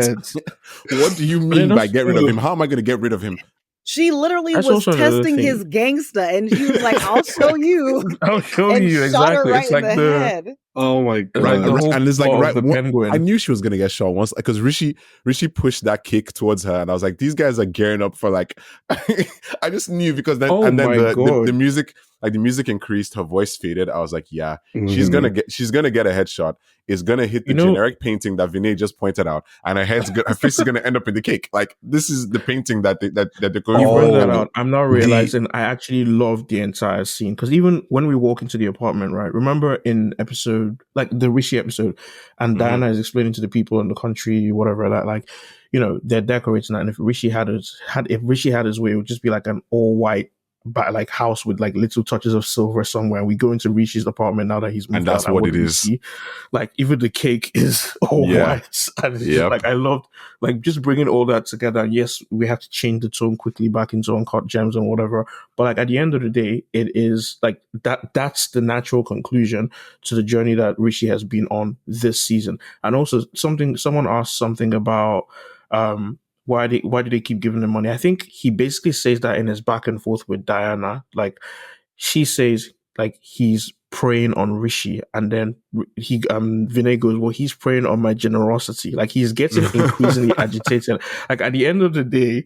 What do you mean by get rid of him? How am I going to get rid of him?" She literally was testing his gangsta, and she was like, "I'll show you. I'll show and you shot her exactly." right It's like in the head. Oh my god! Right, and it's like the penguin. I knew she was gonna get shot once, because Rishi pushed that kick towards her, and I was like, these guys are gearing up for like. I just knew, because then the music, like the music increased, her voice faded. I was like, yeah, she's gonna get a headshot. It's gonna hit the generic painting that Vinay just pointed out, and her face is gonna end up in the cake. Like, this is the painting that they're going for. I'm not realizing I actually loved the entire scene, because even when we walk into the apartment, right? Remember in episode, like the Rishi episode, and Diana is explaining to the people in the country, whatever, that like, they're decorating that, and if Rishi had his way, it would just be like an all white like house with like little touches of silver somewhere. And we go into Rishi's apartment now that he's moved, and that's out, what it is. See? Like, even the cake is all white, and it's just, like, I loved like just bringing all that together. And yes, we have to change the tone quickly back into Uncut Gems and whatever, but like at the end of the day, it is like that's the natural conclusion to the journey that Rishi has been on this season. And also, someone asked something about why do they keep giving them money? I think he basically says that in his back and forth with Diana. Like, she says like he's preying on Rishi, and then Vinay goes, well, he's preying on my generosity. Like he's getting increasingly agitated. Like at the end of the day,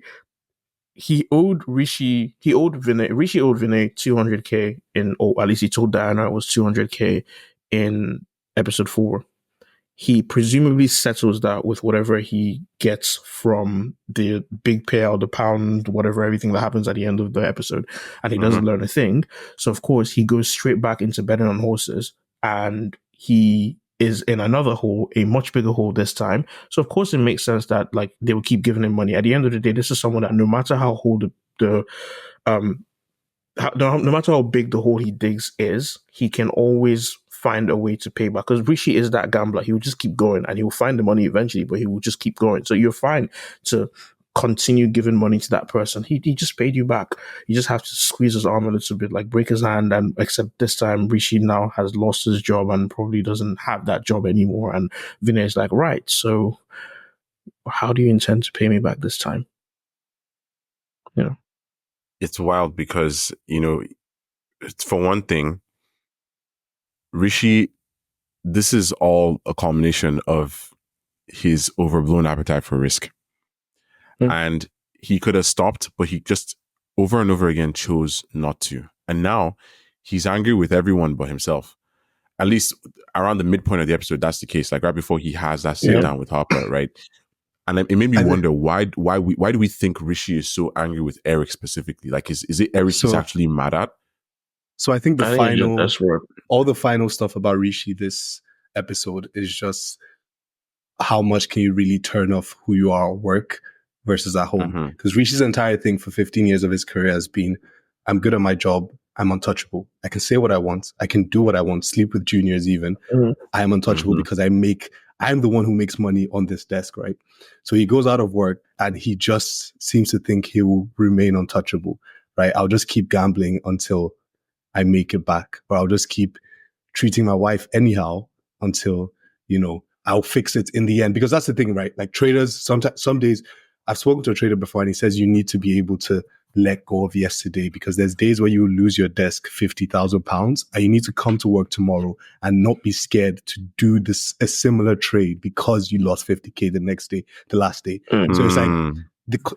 Rishi owed Vinay 200K or at least he told Diana it was 200K in episode 4. He presumably settles that with whatever he gets from the big payout, the pound, whatever, everything that happens at the end of the episode. And he doesn't learn a thing. So, of course, he goes straight back into betting on horses. And he is in another hole, a much bigger hole this time. So, of course, it makes sense that like they will keep giving him money. At the end of the day, this is someone that no matter how no matter how big the hole he digs is, he can always find a way to pay back. Because Rishi is that gambler. He will just keep going and he will find the money eventually, but he will just keep going. So you're fine to continue giving money to that person. He just paid you back. You just have to squeeze his arm a little bit, like break his hand, and except this time Rishi now has lost his job and probably doesn't have that job anymore. And Vinay is like, right, so how do you intend to pay me back this time? You know? It's wild because, it's for one thing, Rishi, this is all a culmination of his overblown appetite for risk. And he could have stopped, but he just over and over again chose not to. And now he's angry with everyone but himself. At least around the midpoint of the episode, that's the case. Like right before he has that sit down with Harper, right? And it made me wonder why do we think Rishi is so angry with Eric specifically? Like, is it Eric he's actually mad at? So I think all the final stuff about Rishi this episode is just how much can you really turn off who you are at work versus at home. Because Rishi's entire thing for 15 years of his career has been, I'm good at my job, I'm untouchable. I can say what I want, I can do what I want, sleep with juniors even. I am untouchable because I'm the one who makes money on this desk, right? So he goes out of work and he just seems to think he will remain untouchable, right? I'll just keep gambling until I make it back, or I'll just keep treating my wife anyhow until, I'll fix it in the end. Because that's the thing, right? Like traders, some days, I've spoken to a trader before and he says you need to be able to let go of yesterday, because there's days where you lose your desk £50,000 and you need to come to work tomorrow and not be scared to do a similar trade because you lost 50K the last day. So it's like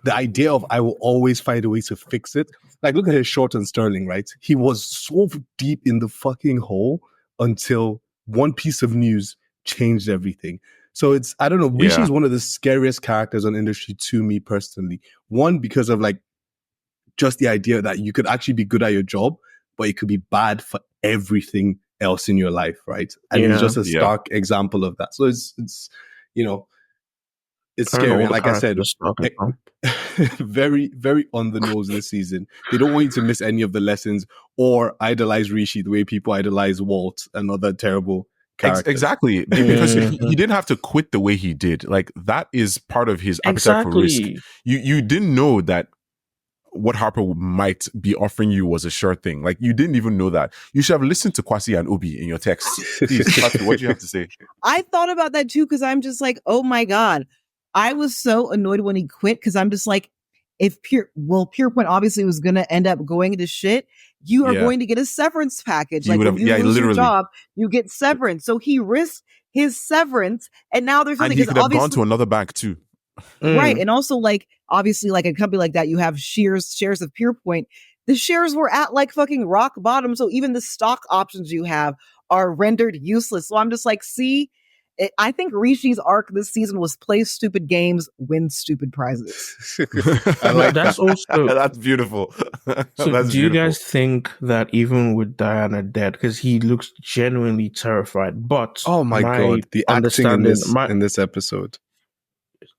the idea of I will always find a way to fix it. Like look at his short and Sterling, right? He was so deep in the fucking hole until one piece of news changed everything. So it's, I don't know, Rishi is one of the scariest characters on industry to me personally. One, because of like just the idea that you could actually be good at your job, but it could be bad for everything else in your life, right? And he's just a stark example of that. So it's it's scary. And like I said, very, very on the nose this season. They don't want you to miss any of the lessons or idolize Rishi the way people idolize Walt and other terrible characters. Exactly. Because he didn't have to quit the way he did. Like that is part of his appetite for risk. You didn't know that what Harper might be offering you was a sure thing. Like you didn't even know that. You should have listened to Kwasi and Obi in your text. Please, Fatou, what do you have to say? I thought about that too, because I'm just like, oh my God. I was so annoyed when he quit, because I'm just like, if Pierpoint obviously was going to end up going into shit, you are going to get a severance package. Like when you lose your job, you get severance. So he risked his severance, and now there's something. And he could have gone to another bank too. Right. And also, like, obviously, like a company like that, you have shares of Pierpoint. The shares were at like fucking rock bottom. So even the stock options you have are rendered useless. So I'm just like, I think Rishi's arc this season was play stupid games, win stupid prizes. I like that's also that's beautiful. So do you guys think that even with Diana dead, because he looks genuinely terrified, but oh my God, the acting in this episode.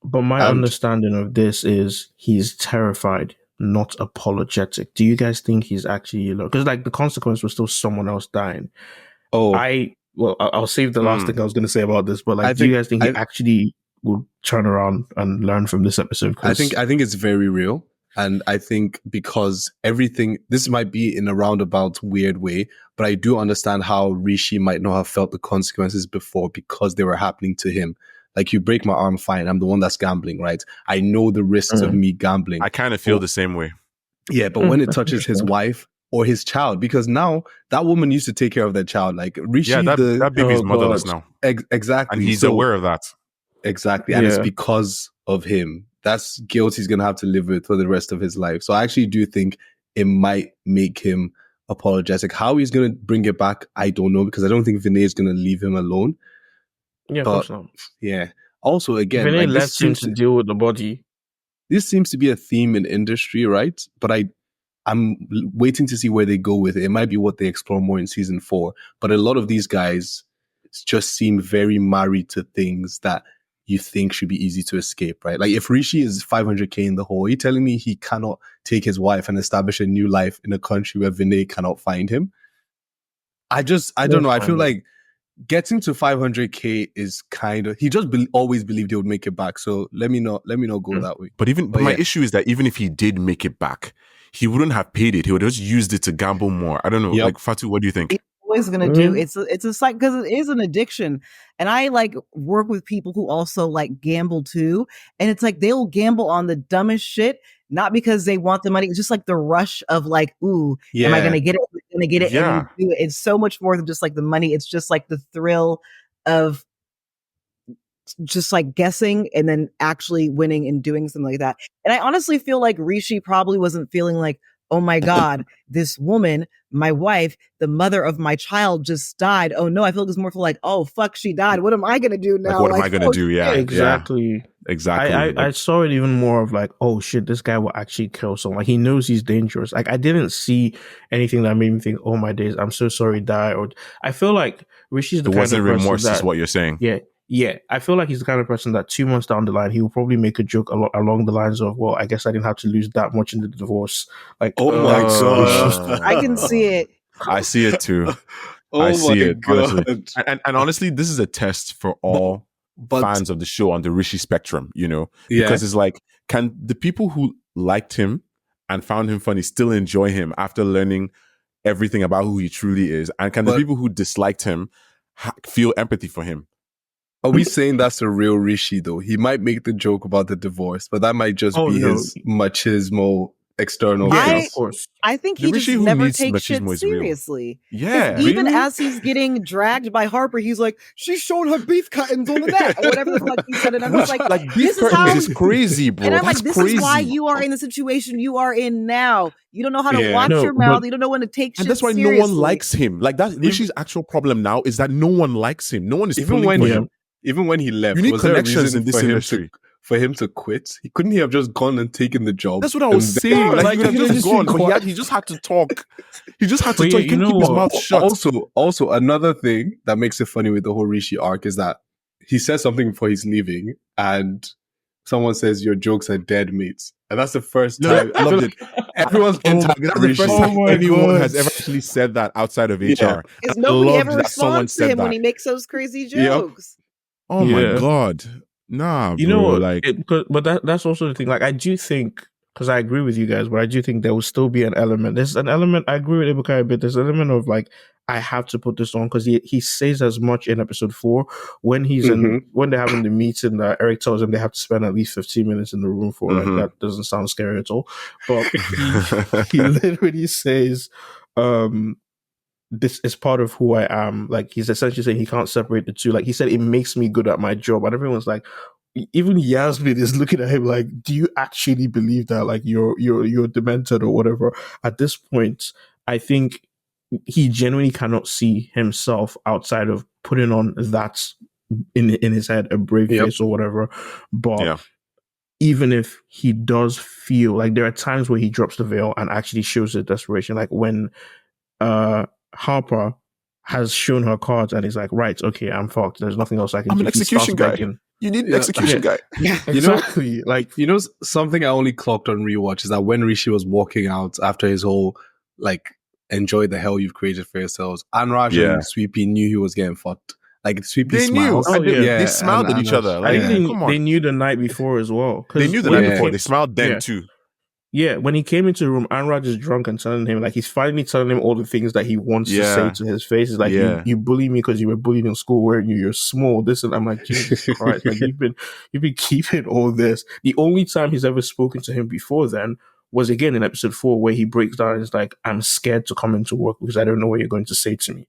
But my understanding of this is he's terrified, not apologetic. Do you guys think he's actually, because like the consequence was still someone else dying? I'll save the last thing I was going to say about this, but like, do you guys think he actually will turn around and learn from this episode? I think it's very real. And I think because this might be in a roundabout weird way, but I do understand how Rishi might not have felt the consequences before because they were happening to him. Like, you break my arm, fine. I'm the one that's gambling, right? I know the risks of me gambling. I kind of feel the same way. Yeah, but when it touches his wife or his child, because now that woman used to take care of that child. Like Rishi, Yeah, that baby's motherless now. Exactly. And he's aware of that. Exactly. And it's because of him. That's guilt he's going to have to live with for the rest of his life. So I actually do think it might make him apologetic. How he's going to bring it back, I don't know, because I don't think Vinay is going to leave him alone. Yeah, of course not. Yeah. Also, again, Vinay like, left him to deal with the body. This seems to be a theme in industry, right? But I'm waiting to see where they go with it. It might be what they explore more in season 4. But a lot of these guys just seem very married to things that you think should be easy to escape, right? Like if Rishi is 500k in the hole, are you telling me he cannot take his wife and establish a new life in a country where Vinay cannot find him? I don't know. I feel like getting to 500k is kind of, he just always believed he would make it back. So let me not go that way. But my issue is that even if he did make it back, he wouldn't have paid it. He would have just used it to gamble more. I don't know. Like Fatou, what do you think? Always gonna do it's a cycle because it is an addiction, and I like work with people who also like gamble too, and it's like they'll gamble on the dumbest shit, not because they want the money. It's just like the rush of like, ooh, am I gonna get it? Am I gonna get it? Yeah. And you do it. It's so much more than just like the money. It's just like the thrill of just like guessing and then actually winning and doing something like that. And I honestly feel like Rishi probably wasn't feeling like, oh my God, this woman, my wife, the mother of my child just died. Oh no, I feel like it's more for like, oh fuck, she died. What am I gonna do now? Like, what am I gonna do? Yeah, exactly. Yeah. Exactly. I saw it even more of like, oh shit, this guy will actually kill someone. Like he knows he's dangerous. Like I didn't see anything that made me think, oh my days, I'm so sorry, die. Or I feel like Rishi's the kind of person remorse that, is what you're saying. Yeah, I feel like he's the kind of person that 2 months down the line, he will probably make a joke along the lines of, well, I guess I didn't have to lose that much in the divorce. Like, oh my God. I can see it. I see it too. I see it, honestly. And honestly, this is a test for all fans of the show on the Rishi spectrum, you know? Because it's like, can the people who liked him and found him funny still enjoy him after learning everything about who he truly is? And can the people who disliked him feel empathy for him? Are we saying that's the real Rishi though? He might make the joke about the divorce, but that might just be his machismo external. Of course. I think he just never takes shit seriously. Yeah. Even as he's getting dragged by Harper, he's like, she showed her beef cuttings on the net, or whatever the fuck he said. And I'm just like beef cuttings is crazy, bro. And I'm that's like, this crazy. is why you are in the situation you are in now. You don't know how to watch your mouth. You don't know when to take shit and that's why seriously. No one likes him. Like that's Rishi's actual problem now is that no one likes him. No one is pulling for him. Even when he left, you need was connections there a reason in this industry for him to quit? Couldn't he have just gone and taken the job? That's what I was saying. Like he could have just gone, but he just had to talk. He just had to talk. He couldn't keep his mouth shut. Also, another thing that makes it funny with the whole Rishi arc is that he says something before he's leaving, and someone says, "Your jokes are dead, mates." And that's the first time. I loved it. Everyone's that's the first time anyone has ever actually said that outside of HR. Because nobody ever responds to him when he makes those crazy jokes. Oh my God. Nah, you bro, know, like, but that's also the thing. Like, I do think, because I agree with you guys, but I do think there will still be an element. There's an element, I agree with Ibukai a bit. There's an element of like, I have to put this on because he says as much in episode 4 when he's when they're having the meeting that Eric tells them they have to spend at least 15 minutes in the room for. Like, that doesn't sound scary at all. But he literally says, this is part of who I am. Like, he's essentially saying he can't separate the two. Like, he said, it makes me good at my job. And everyone's like, even Yasmin is looking at him like, do you actually believe that? Like, you're demented or whatever. At this point, I think he genuinely cannot see himself outside of putting on that in his head, a brave face or whatever. But even if he does feel like, there are times where he drops the veil and actually shows his desperation. Like when Harper has shown her cards and he's like, right, okay, I'm fucked. There's nothing else I can do. I'm an execution guy. You need an execution guy. Yeah, exactly. Something I only clocked on rewatch is that when Rishi was walking out after his whole, like, enjoy the hell you've created for yourselves, Anraj and Sweepy knew he was getting fucked. Like, Sweepy smiled. They smiled at each other. Like, I think they knew the night before as well. They knew the night before. They smiled then too. Yeah, when he came into the room, Anraj is drunk and telling him, like, he's finally telling him all the things that he wants to say to his face. It's like, you bully me because you were bullied in school where you're small, this, and I'm like, Jesus Christ, like, you've been keeping all this. The only time he's ever spoken to him before then was again in episode 4 where he breaks down and is like, I'm scared to come into work because I don't know what you're going to say to me.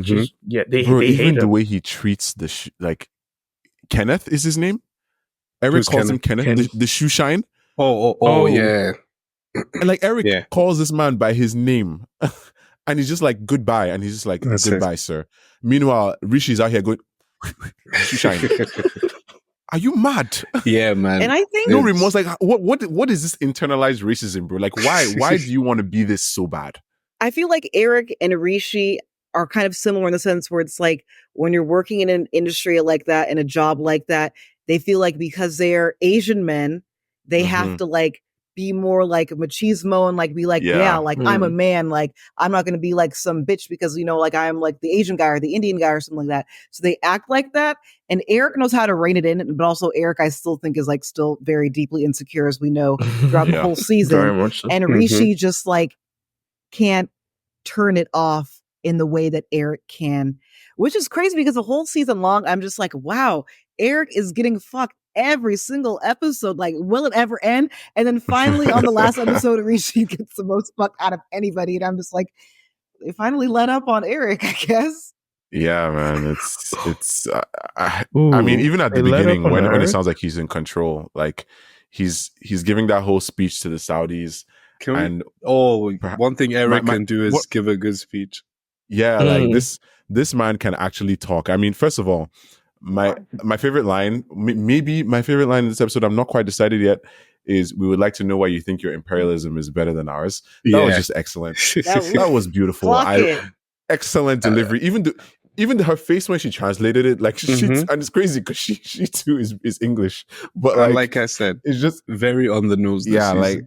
Just, yeah, they Bro, hate even the him. way he treats like Kenneth is his name. Eric Who's calls him Kenneth? Kenneth, the shoe shine. Oh, yeah. And like Eric Yeah. calls this man by his name. And he's just like, goodbye. And he's just like, That's goodbye, sir. Meanwhile, Rishi's out here going, shoe shine. Are you mad? Yeah, man. And I think No remorse. Like, what is this internalized racism, bro? Like, why do you want to be this so bad? I feel like Eric and Rishi are kind of similar in the sense where it's like when you're working in an industry like that, in a job like that, they feel like because they're Asian men, they have to like be more like machismo and like be like, yeah, like I'm a man, like I'm not going to be like some bitch because, you know, like I'm like the Asian guy or the Indian guy or something like that. So they act like that. And Eric knows how to rein it in. But also Eric, I still think is like still very deeply insecure, as we know throughout the whole season. Very much so. And Rishi just like can't turn it off in the way that Eric can, which is crazy because the whole season long, I'm just like, wow, Eric is getting fucked every single episode. Like, will it ever end? And then finally on the last episode, Rishi gets the most fucked out of anybody. And I'm just like, they finally let up on Eric, I guess. Yeah, man. It's. I mean, even at the beginning, when it sounds like he's in control, like he's giving that whole speech to the Saudis. One thing Eric can do is give a good speech. Yeah, like this man can actually talk. I mean, first of all, my favorite line, maybe my favorite line in this episode, I'm not quite decided yet, is we would like to know why you think your imperialism is better than ours. That was just excellent. That was beautiful. Excellent delivery. Even her face when she translated it, like and it's crazy because she too is English. But like I said, it's just very on the nose. Yeah, like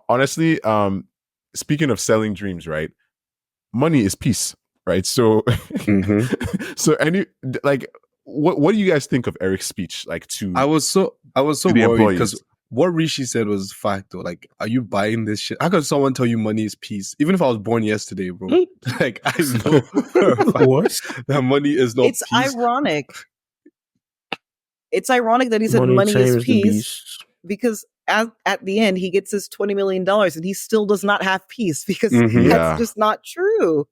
honestly, speaking of selling dreams, right? Money is peace, right? So, so what do you guys think of Eric's speech? Like, I was so worried because what Rishi said was fact though. Like, are you buying this shit? How could someone tell you money is peace? Even if I was born yesterday, bro. Like, I know what that money is not. It's peace. Ironic. It's ironic that he said money is peace because at the end he gets his $20 million and he still does not have peace because that's just not true.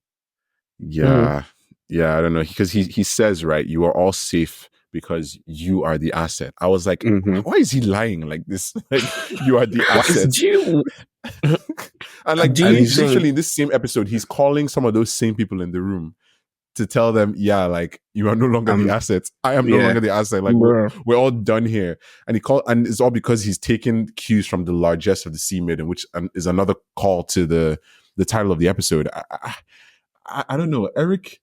Yeah, I don't know, because he says, right, you are all safe because you are the asset. I was like, why is he lying like this? Like, you are the asset. And like, literally in this same episode, he's calling some of those same people in the room to tell them, yeah, like, you are no longer the assets. I am no longer the asset. Like, we're all done here. And and it's all because he's taken cues from the largesse of the sea maiden, which is another call to the title of the episode. I don't know. Eric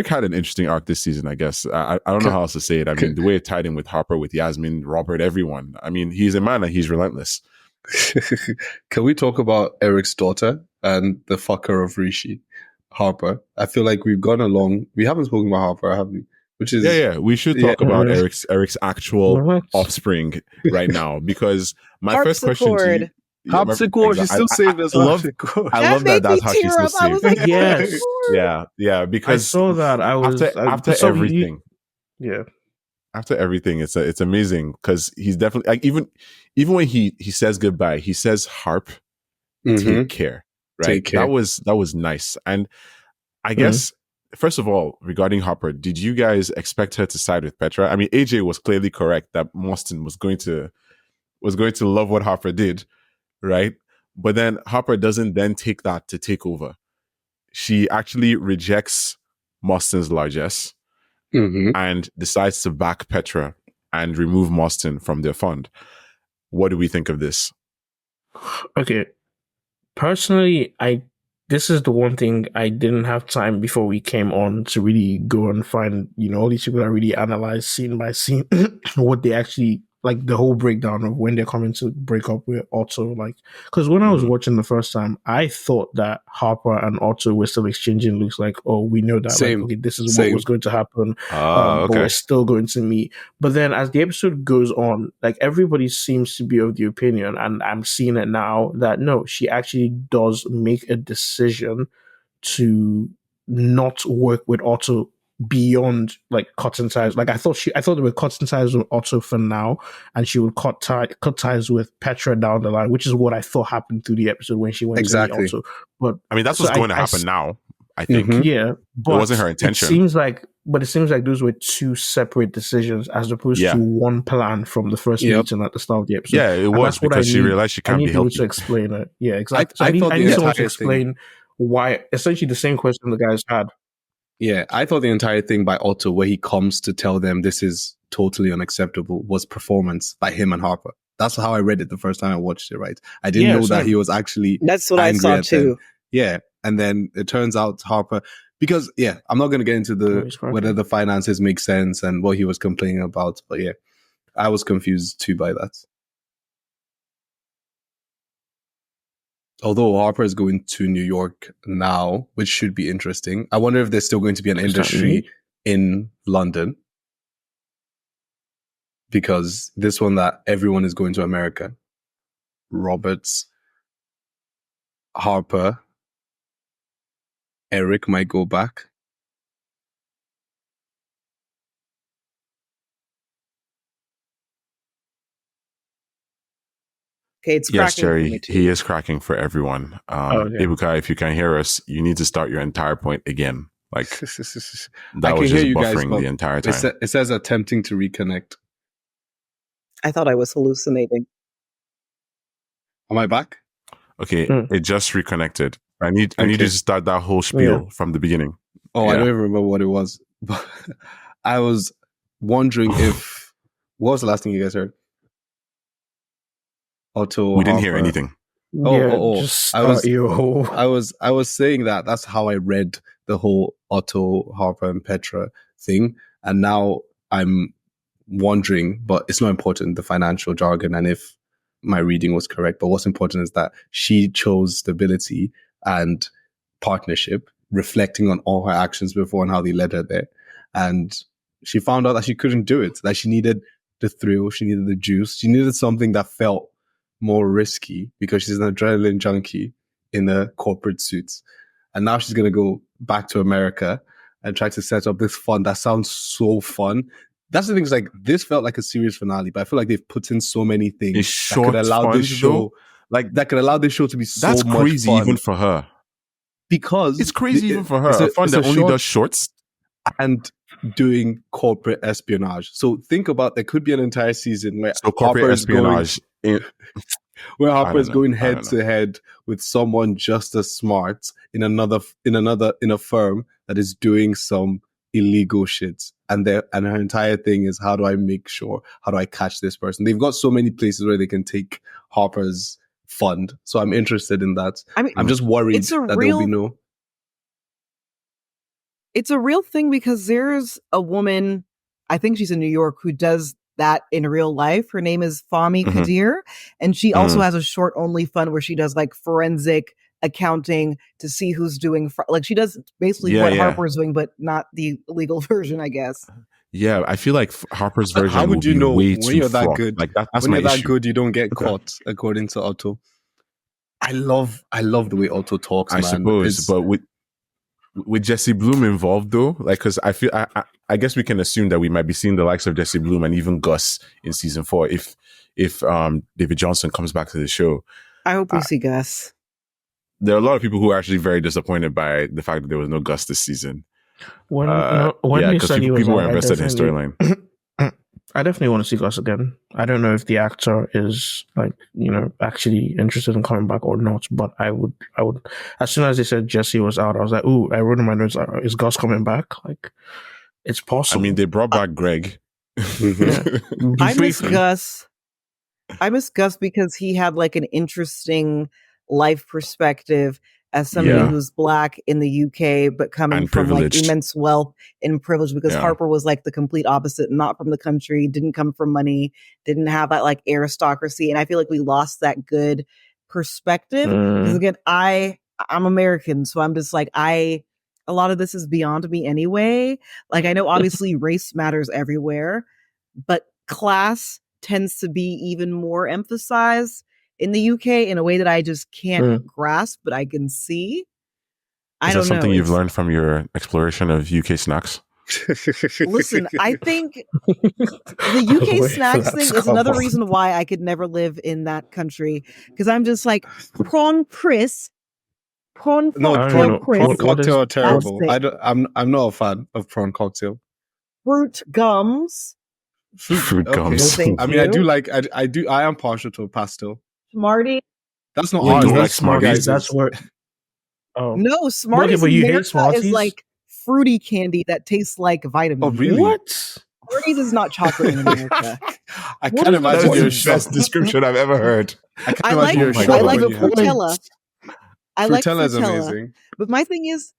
had an interesting arc this season, I guess. I don't know how else to say it. I mean, the way it tied in with Harper, with Yasmin, Robert, everyone. I mean, he's a man and he's relentless. Can we talk about Eric's daughter and the fucker of Rishi, Harper? I feel like we've gone along. We haven't spoken about Harper, have we? Which is we should talk about Eric's actual offspring right now, because my first question to you. Harpsichord, she's still saved as harpsichord. I love that that's how she's still saved. I was like, yes. Yeah, because I saw that. After everything. Yeah. After everything, it's amazing because he's definitely like, even when he says goodbye, he says, Harp, take care. Right. Take care. That was nice. And I guess, first of all, regarding Harper, did you guys expect her to side with Petra? I mean, AJ was clearly correct that Mostyn was going to love what Harper did. Right. But then Harper doesn't then take that to take over. She actually rejects Mostyn's largesse and decides to back Petra and remove Mostyn from their fund. What do we think of this? Okay. Personally, this is the one thing I didn't have time before we came on to really go and find, all these people that really analyze scene by scene what they actually, like, the whole breakdown of when they're coming to break up with Otto. Like, because when I was watching the first time, I thought that Harper and Otto were still exchanging looks like, oh, we know that, like, okay, this is what was going to happen, but we're still going to meet. But then as the episode goes on, like, everybody seems to be of the opinion, and I'm seeing it now, that no, she actually does make a decision to not work with Otto beyond like cutting ties. Like I thought they were cutting ties with Otto for now, and she would cut ties with Petra down the line, which is what I thought happened through the episode when she went to meet Otto. But I mean, that's what's going to happen now, I think. Yeah, but it wasn't her intention. It seems like those were two separate decisions as opposed to one plan from the first meeting at the start of the episode. Yeah, it was because she realized she can't be helped. to explain it. Yeah, exactly. I need someone to explain why. Essentially, the same question the guys had. Yeah, I thought the entire thing by Otto, where he comes to tell them this is totally unacceptable, was performance by him and Harper. That's how I read it the first time I watched it, right? I didn't know that he was actually That's what I saw too. Them. Yeah, and then it turns out Harper, because, I'm not going to get into whether the finances make sense and what he was complaining about, but yeah, I was confused too by that. Although Harper is going to New York now, which should be interesting. I wonder if there's still going to be an industry in London. Because this one that everyone is going to America. Roberts, Harper, Eric might go back. Okay, it's yes, cracking Jerry, for me too. he is cracking for everyone. Ibuka, if you can hear us, you need to start your entire point again. Like that was just buffering the entire time. It says attempting to reconnect. I thought I was hallucinating. Am I back? Okay, it just reconnected. I need you to start that whole spiel from the beginning. Oh, I don't even remember what it was. But I was wondering what was the last thing you guys heard? Otto, we didn't hear anything. I was saying that's how I read the whole Otto, Harper, and Petra thing, and now I'm wondering, but it's not important, the financial jargon and if my reading was correct. But what's important is that she chose stability and partnership, reflecting on all her actions before and how they led her there, and she found out that she couldn't do it. That she needed the thrill, she needed the juice, she needed something that felt more risky because she's an adrenaline junkie in a corporate suit. And now she's going to go back to America and try to set up this fun that sounds so fun. That's the thing, is like, this felt like a series finale, but I feel like they've put in so many things that could allow this show, to be so much fun. That's crazy even for her. Because it's crazy even for her. A fun that only does shorts and doing corporate espionage. So think about, there could be an entire season where corporate espionage where Harper is going head to head with someone just as smart in a firm that is doing some illegal shit. And her entire thing is, how do I catch this person? They've got so many places where they can take Harper's fund. So I'm interested in that. I mean, I'm just worried that there'll be no. It's a real thing because there's a woman, I think she's in New York, who does that in real life. Her name is Fahmi Kadir, and she also has a short only fund where she does like forensic accounting to see who's doing like she does basically what Harper's doing, but not the legal version, I guess. Yeah, I feel like Harper's version. How would you know when you're that good? Like that's when my you're that issue. good, you don't get caught, according to Otto. I love the way Otto talks. I suppose, but with Jesse Bloom involved though, like, because I feel I guess we can assume that we might be seeing the likes of Jesse Bloom and even Gus in season 4 if David Johnson comes back to the show. I hope we see Gus. There are a lot of people who are actually very disappointed by the fact that there was no Gus this season. Because people were invested in his storyline. I definitely want to see Gus again. I don't know if the actor is actually interested in coming back or not, but I would as soon as they said Jesse was out, I was like, ooh, I wrote in my notes, is Gus coming back? Like, it's possible. I mean, they brought back Greg. I miss Gus. I miss Gus because he had like an interesting life perspective as somebody who's Black in the UK, but coming from like immense wealth and privilege, because Harper was like the complete opposite, not from the country, didn't come from money, didn't have that like aristocracy. And I feel like we lost that good perspective. Because again, I'm American, so I'm just like, a lot of this is beyond me anyway. Like, I know obviously race matters everywhere, but class tends to be even more emphasized in the UK in a way that I just can't grasp, but I can see. Is that something you've learned from your exploration of UK snacks? Listen, I think the UK Wait for snacks that thing to is come another on. reason why I could never live in that country, because I'm just like prawn crisp, prawn No, I don't cocktail know. prawn crisp, What is cocktail are what? terrible. that's it. I'm not a fan of prawn cocktail. Fruit gums, Fruit no gums. thank I mean, I do you. like. I am partial to a pastel. Smarties, That's not Wait, ours. you hate like That's you Smarties? Smarties? guys. That's where. Oh, no, okay, Smarties but in you hate America is Smarties? like fruity candy that tastes like vitamins. really? What? Smarties is not chocolate in America. I What can't is the That is imagine you're the point? best shocked. description I've ever heard. I can't I imagine like Oh you're my I shocked God. like when you have. Frutella. I like Frutella is Frutella. amazing. But my thing is,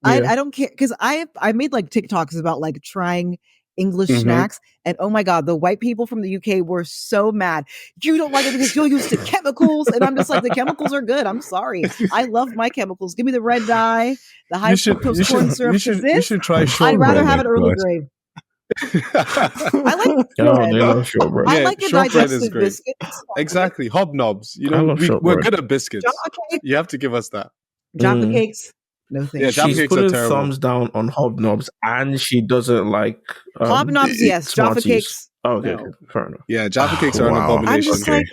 Yeah. I don't care because I made like TikToks about like trying English Mhm. snacks, and oh my god, the white people from the UK were so mad. You don't like it because you're used to chemicals, and I'm just like, the chemicals are good. I'm sorry, I love my chemicals. Give me the red dye, the high fructose corn syrup. Because You this, should try I'd shortbread. rather Oh have my it Early God. Grey. I like Oh, bread. they love shortbread. I Yeah, like a shortbread is digestive great. biscuit. It's fine. Exactly, hobnobs. You I know, love we're shortbread. good at biscuits. Jaffa cake, You have to give us that. Jaffa Mm. cakes. No thank Yeah, you. Jaffa She's cakes are putting terrible. thumbs down on hobnobs, and she doesn't like Hobnobs, yes. Jaffa Smarties. cakes, Oh, okay, no. fair enough. Yeah, Jaffa cakes are an Wow. I'm abomination. just Okay. like,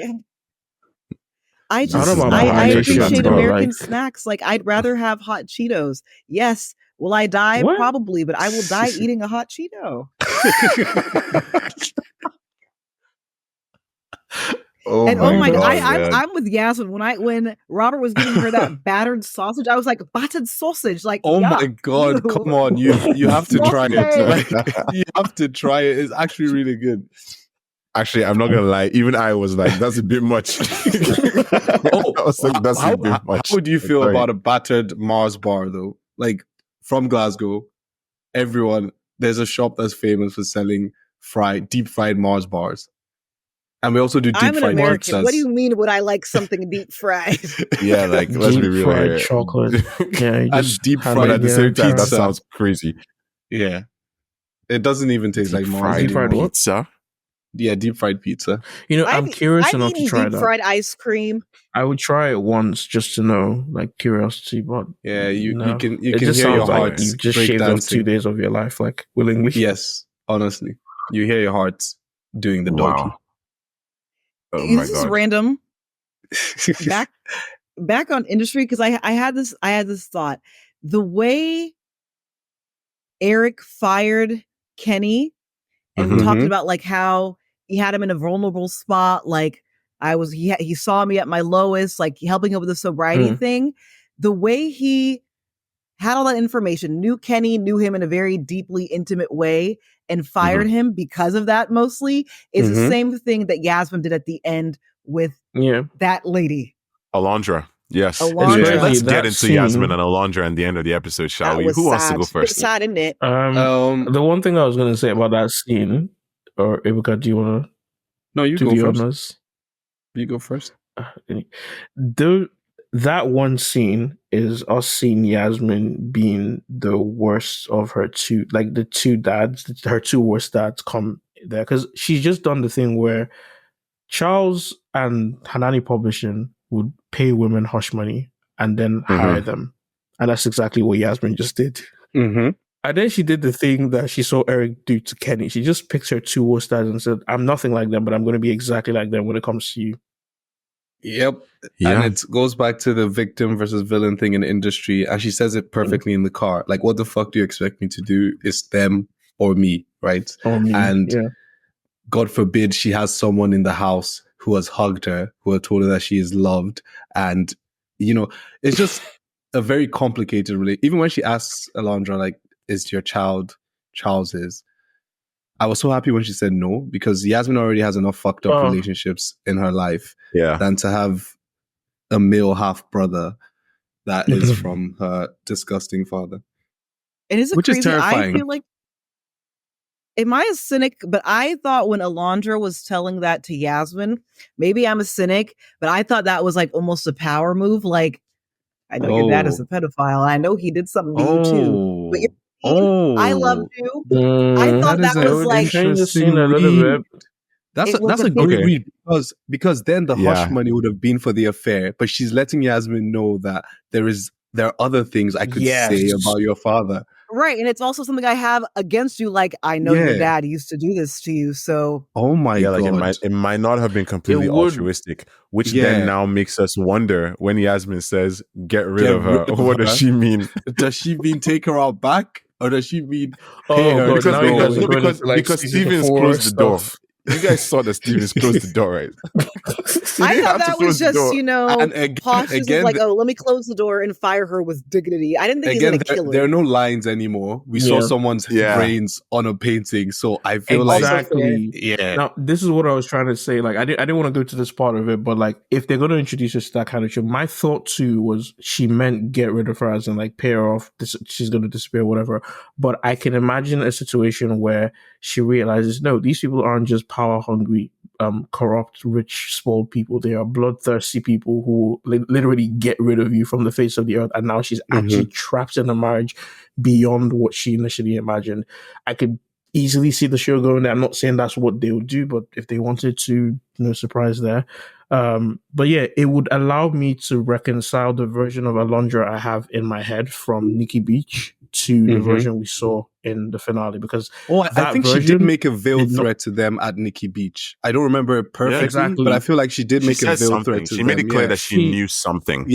I I don't This know is about not I moderation, moderation, appreciate but American like, snacks. Like, I'd rather have hot Cheetos. Yes. Will I die? what? Probably, but I will die eating a hot Cheeto. Oh And oh my my god, God, man. I'm with Yasmin. When Robert was giving her that battered sausage, I was like, battered sausage, like Oh my yuck, god, ew. come on. You have to try it. Sausage. Like you have to try it. It's actually really good. Actually, I'm not gonna lie. Even I was like, "That's a bit much." Oh, I was like, "That's a bit how much." would you feel Sorry. about a battered Mars bar though? Like from Glasgow, there's a shop that's famous for selling deep fried Mars bars. And we also do deep I'm an fried American. What do pizzas. you mean would I like something deep fried? Yeah, like let's be Deep real fried here. chocolate. Yeah, you And just deep hand But it at the in same a time, that jar. pizza. sounds crazy. Yeah. It doesn't even taste Deep like Mars fried Deep fried anymore. what? pizza. Yeah, deep fried pizza. You know, I'm curious I've enough to eaten try deep that. fried ice cream. I would try it once just to know, like curiosity, but Yeah, you no. can It can just hear your sounds like heart you've just break shaved off 2 dancing. days of your life, like willingly. Yes, honestly. You hear your heart doing the doggy. Wow. Oh my This is God. random. Back on industry, because I had this thought. The way Eric fired Kenny and Mhm. talked Mhm. about like how he had him in a vulnerable spot, like he saw me at my lowest, like helping him with the sobriety thing. The way he had all that information, knew Kenny, knew him in a very deeply intimate way, and fired him because of that mostly, is the Mhm. same thing that Yasmin did at the end with Yeah. that lady. Alondra. Yes. Alondra. It's crazy, Let's that get into scene- Yasmin and Alondra at the end of the episode, shall That we? was Who wants to sad. go Bit first? sad, isn't it? The one thing I was going to say about that scene, or Ibuka, do you want to No, you do go the first. honors? You go first. That one scene is us seeing Yasmin being the worst of her two, like the two dads, her two worst dads come there. Because she's just done the thing where Charles and Hanani Publishing would pay women hush money and then hire them. And that's exactly what Yasmin just did. Mm-hmm. And then she did the thing that she saw Eric do to Kenny. She just picked her two worst dads and said, I'm nothing like them, but I'm going to be exactly like them when it comes to you. Yep. Yeah. And it goes back to the victim versus villain thing in the industry. And she says it perfectly in the car. Like, what the fuck do you expect me to do? It's them or me, right? Or me. And yeah. God forbid she has someone in the house who has hugged her, who has told her that she is loved. And, you know, it's just a very complicated relationship. Even when she asks Alondra, like, is your child Charles's? I was so happy when she said no, because Yasmin already has enough fucked up relationships in her life than to have a male half brother that is from her disgusting father. And is it Which crazy? is terrifying. I feel like, am I a cynic? But I thought when Alondra was telling that to Yasmin, maybe I'm a cynic, but I thought that was like almost a power move. Like, I know your dad is a pedophile. I know he did something to you too. But I loved you. I thought that was like change the scene a little bit. That's a great read because then the hush money would have been for the affair, but she's letting Yasmin know that there are other things I could say about your father. Right. And it's also something I have against you. Like, I know your dad used to do this to you. So, oh my Yeah, like God. it might not have been completely It would. altruistic, which then now makes us wonder when Yasmin says, get rid of her. rid of What her. does she mean? Does she mean take her out back? Or does she mean pay Oh her god, to now go you guys are away? going into like because season Stevens 4 closed the door. stuff. You guys saw that Stevens closed the door, right? I didn't thought have to that close was the just, door. you know, And cautious of like, oh, let me close the door and fire her with dignity. I didn't think he's again, going to kill her. there are no lines anymore. We saw someone's brains on a painting, so I feel Exactly. like Now, this is what I was trying to say. Like, I didn't want to go to this part of it, but like, if they're going to introduce us to that kind of show, my thought too was she meant get rid of her as in like pay her off. She's going to disappear, whatever. But I can imagine a situation where she realizes, no, these people aren't just power hungry, corrupt, rich, spoiled people. They are bloodthirsty people who literally get rid of you from the face of the earth. And now she's actually trapped in a marriage beyond what she initially imagined. I could easily see the show going there. I'm not saying that's what they would do, but if they wanted to, no surprise there. But yeah, it would allow me to reconcile the version of Alondra I have in my head from Nikki Beach to the version we saw in the finale, because I think she did make a veiled threat to them at Nikki Beach. I don't remember it perfectly, exactly. But I feel like she did make a veiled threat to them. She made it clear that she knew something.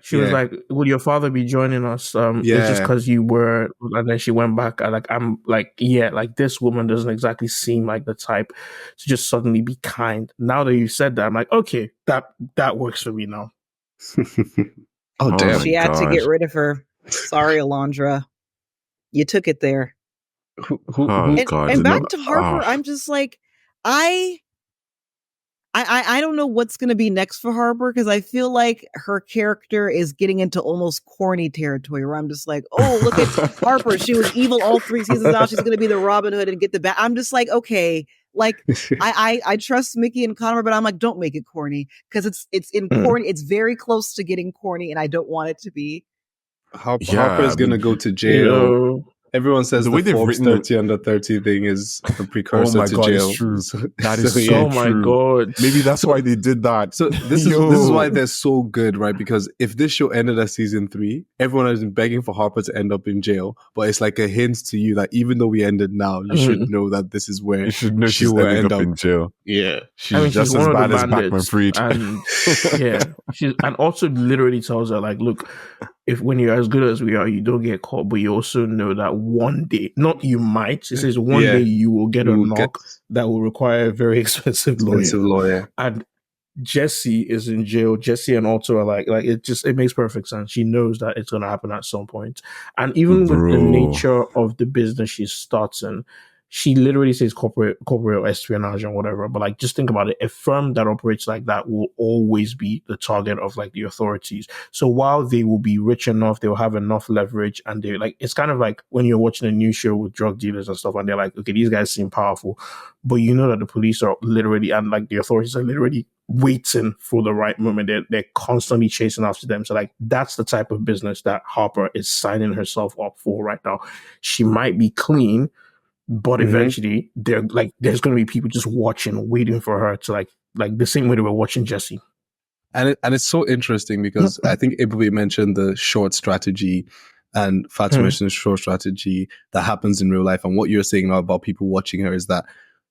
She was like, "Would your father be joining us? It's just because you were." And then she went back. I'm like, like this woman doesn't exactly seem like the type to just suddenly be kind. Now that you said that, I'm like, okay, that works for me now. Oh damn! She had to get rid of her. Sorry, Alondra. You took it there. And back to Harper, I'm just like, I don't know what's going to be next for Harper, because I feel like her character is getting into almost corny territory where I'm just like, oh, look at Harper. She was evil all 3 seasons. Now she's going to be the Robin Hood and get the I'm just like, okay, like I trust Mickey and Connor, but I'm like, don't make it corny, because it's in corny. It's very close to getting corny, and I don't want it to be. Harper is going to go to jail. Everyone says the Forbes 30 under 30 thing is a precursor to jail. It's true. That is so my god. Maybe that's why they did that. So this is why they're so good, right? Because if this show ended at season 3, everyone has been begging for Harper to end up in jail. But it's like a hint to you that even though we ended now, you should know that this is where she will end up in jail. Yeah, she's just as bad as Backman Freed. And and also literally tells her like, look, if when you're as good as we are, you don't get caught, but you also know that one day, not you might, it says one day you will get a knock that will require a very expensive lawyer. And Jesse is in jail. Jesse and Otto are like it makes perfect sense. She knows that it's going to happen at some point. And even with the nature of the business she starts in, she literally says corporate espionage and whatever, but like, just think about it. A firm that operates like that will always be the target of like the authorities. So while they will be rich enough, they will have enough leverage, and they like, it's kind of like when you're watching a news show with drug dealers and stuff, and they're like, okay, these guys seem powerful, but you know that the police are literally, and like the authorities are literally waiting for the right moment. They're constantly chasing after them. So like, that's the type of business that Harper is signing herself up for right now. She might be clean, but eventually there's going to be people just watching, waiting for her to like the same way they were watching Jesse. And it's so interesting because I think Ibubi mentioned the short strategy, and Fatou mentioned the short strategy that happens in real life. And what you're saying now about people watching her is that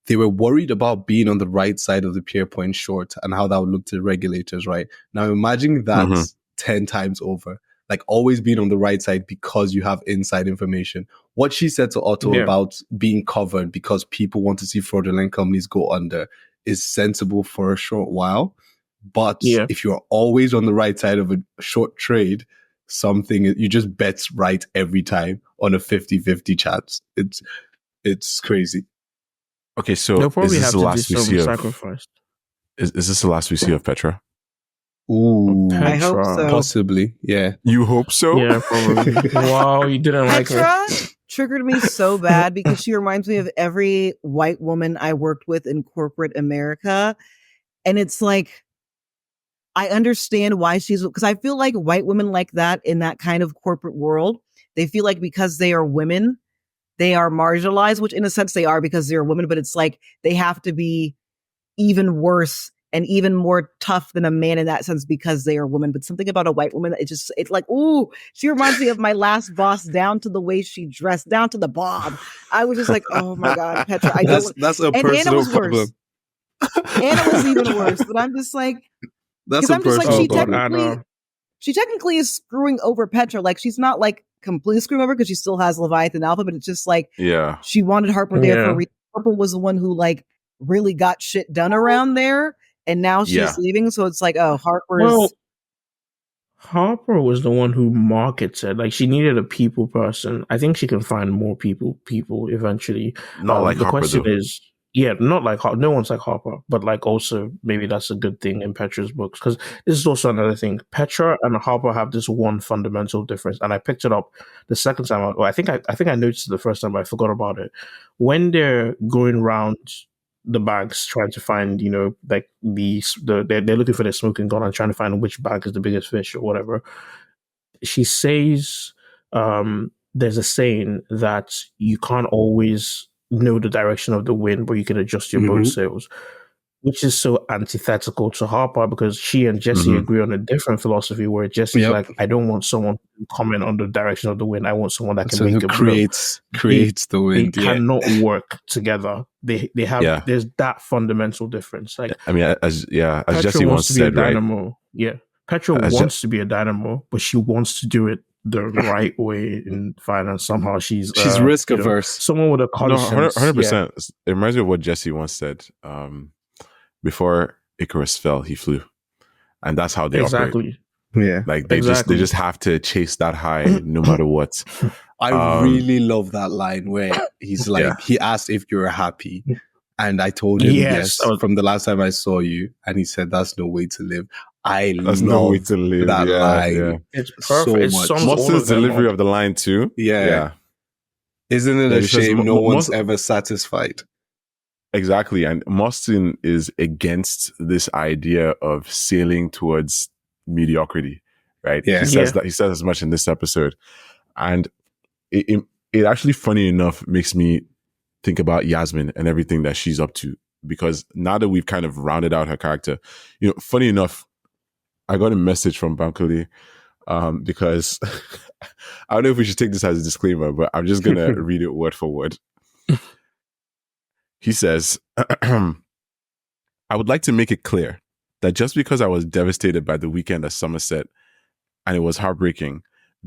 they were worried about being on the right side of the Pierpoint short and how that would look to regulators, right? Now imagine that 10 times over. Like always being on the right side because you have inside information. What she said to Otto about being covered because people want to see fraudulent companies go under is sensible for a short while. But if you're always on the right side of a short trade, you just bet right every time on a 50-50 chance. It's crazy. Okay, so is this the last we see of Is this the last we see of Petra? Ooh, I hope so. Possibly, yeah. You hope so? Yeah, probably. Wow, you didn't like her. Petra triggered me so bad because she reminds me of every white woman I worked with in corporate America. And it's like, I understand why because I feel like white women like that in that kind of corporate world, they feel like because they are women, they are marginalized, which in a sense they are because they're women, but it's like they have to be even worse and even more tough than a man in that sense because they are women. But something about a white woman, it's like, ooh, she reminds me of my last boss, down to the way she dressed, down to the bob. I was just like, oh my God, Petra, I don't. That's a And Anna personal was problem. worse. Anna was even worse. But I'm just like, That's because a I'm just like, personal she problem. technically is screwing over Petra. Like, she's not like completely screwing over because she still has Leviathan Alpha, but it's just like, Yeah. she wanted Harper there for a reason. Harper was the one who like really got shit done around there, and now she's leaving. So it's like, oh, Harper was the one who marketed. Like, she needed a people person. I think she can find more people eventually. Not like the Harper, question though. is, yeah, not like no one's like Harper, but like also maybe that's a good thing in Petra's books, because this is also another thing. Petra and Harper have this one fundamental difference, and I picked it up the second time. I think I noticed it the first time, but I forgot about it. When they're going around the banks trying to find, like they're looking for their smoking gun and trying to find which bank is the biggest fish or whatever. She says there's a saying that you can't always know the direction of the wind, but you can adjust your boat sails, which is so antithetical to Harper, because she and Jesse agree on a different philosophy, where Jesse's like, I don't want someone to comment on the direction of the wind. I want someone that can make a creates the wind. They cannot work together. They have there's that fundamental difference. Like, I mean, as Petra Jesse once said, dynamo, right? Yeah, Petra wants to be a dynamo, but she wants to do it the right way in finance. Somehow she's risk averse. Someone with a conscience. 100%. It reminds me of what Jesse once said. Before Icarus fell, he flew, and that's how they operate. Yeah, like they just have to chase that high no matter what. I really love that line where he's like, he asked if you're happy, and I told him yes from the last time I saw you, and he said that's no way to live. That's no way to live. That line. Yeah. It's perfect. So much. Mustard's delivery of the line too. Yeah. Isn't it a shame no one's ever satisfied? Exactly. And Mustard is against this idea of sailing towards mediocrity, right? Yeah. He says that. He says as much in this episode. And it actually, funny enough, makes me think about Yasmin and everything that she's up to. Because now that we've kind of rounded out her character, funny enough, I got a message from Bankole because I don't know if we should take this as a disclaimer, but I'm just going to read it word for word. He says, I would like to make it clear that just because I was devastated by the weekend at Somerset and it was heartbreaking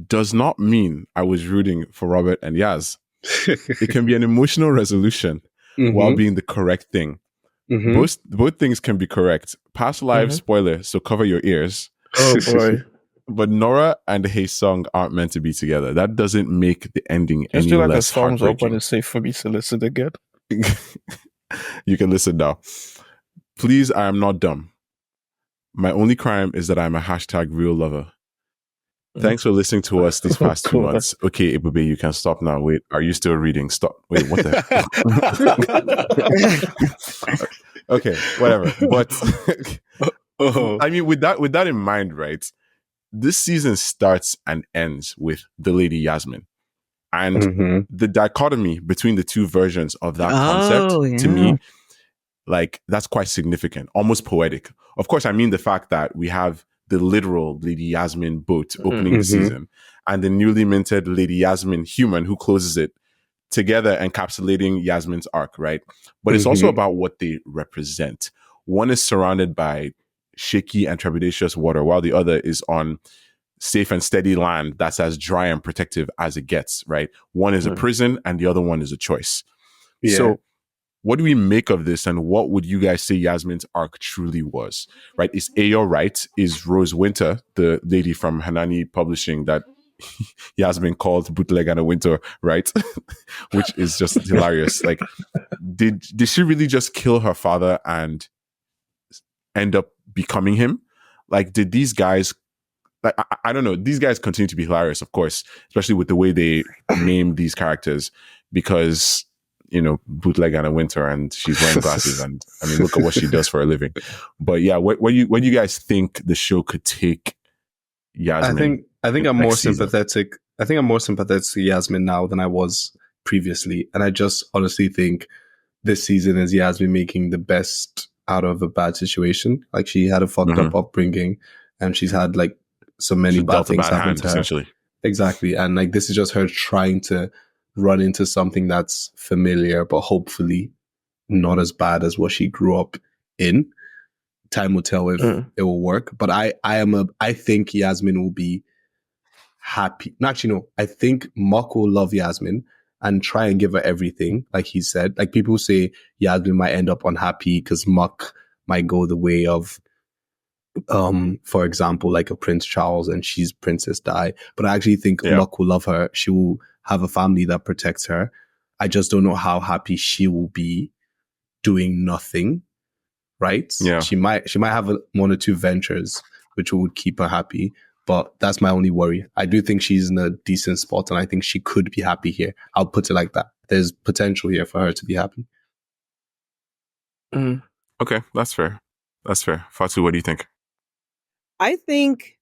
does not mean I was rooting for Robert and Yaz. It can be an emotional resolution while being the correct thing. Both things can be correct. Past life spoiler, so cover your ears. Oh boy. But Nora and Haesung aren't meant to be together. That doesn't make the ending any less heartbreaking. Just do like a thumbs up when it's safe for me to listen again. You can listen now. Please, I am not dumb. My only crime is that I'm a #real lover. Thanks for listening to us these past 2 months. Okay, Ibube, you can stop now. Wait, are you still reading? Stop. Wait, what the heck? Okay, whatever. But I mean, with that in mind, right? This season starts and ends with the lady Yasmin. And the dichotomy between the two versions of that concept, to me, like, that's quite significant, almost poetic. Of course, I mean the fact that we have the literal Lady Yasmin boat opening the season and the newly minted Lady Yasmin human who closes it, together encapsulating Yasmin's arc, right? But it's also about what they represent. One is surrounded by shaky and trepidatious water, while the other is on safe and steady land that's as dry and protective as it gets, right? One is a prison and the other one is a choice. Yeah. So what do we make of this, and what would you guys say Yasmin's arc truly was, right? Is Ayo right? Is Rose Winter, the lady from Hanani Publishing that Yasmin called Bootleg and a Winter, right? Which is just hilarious. Like, did she really just kill her father and end up becoming him? Like, did these guys, like, I don't know, these guys continue to be hilarious, of course, especially with the way they name these characters, because, Bootleg and a Winter, and she's wearing glasses, and I mean, look at what she does for a living. But yeah, what do you guys think the show could take Yasmin? I think I'm more sympathetic. I think I'm more sympathetic to Yasmin now than I was previously, and I just honestly think this season is Yasmin making the best out of a bad situation. Like she had a fucked up upbringing, and she's had like so many She bad dealt a things bad happen hand, to her. essentially. Exactly. And like this is just her trying to run into something that's familiar, but hopefully not as bad as what she grew up in. Time will tell if it will work. But I think Yasmin will be happy. No, actually, no. I think Mock will love Yasmin and try and give her everything, like he said. Like people say Yasmin might end up unhappy because Mock might go the way of for example, like a Prince Charles and she's Princess Di. But I actually think Mock will love her. She will have a family that protects her. I just don't know how happy she will be doing nothing. Right? Yeah. She might have one or two ventures which would keep her happy. But that's my only worry. I do think she's in a decent spot and I think she could be happy here. I'll put it like that. There's potential here for her to be happy. Okay, that's fair. Fatou, what do you think? I think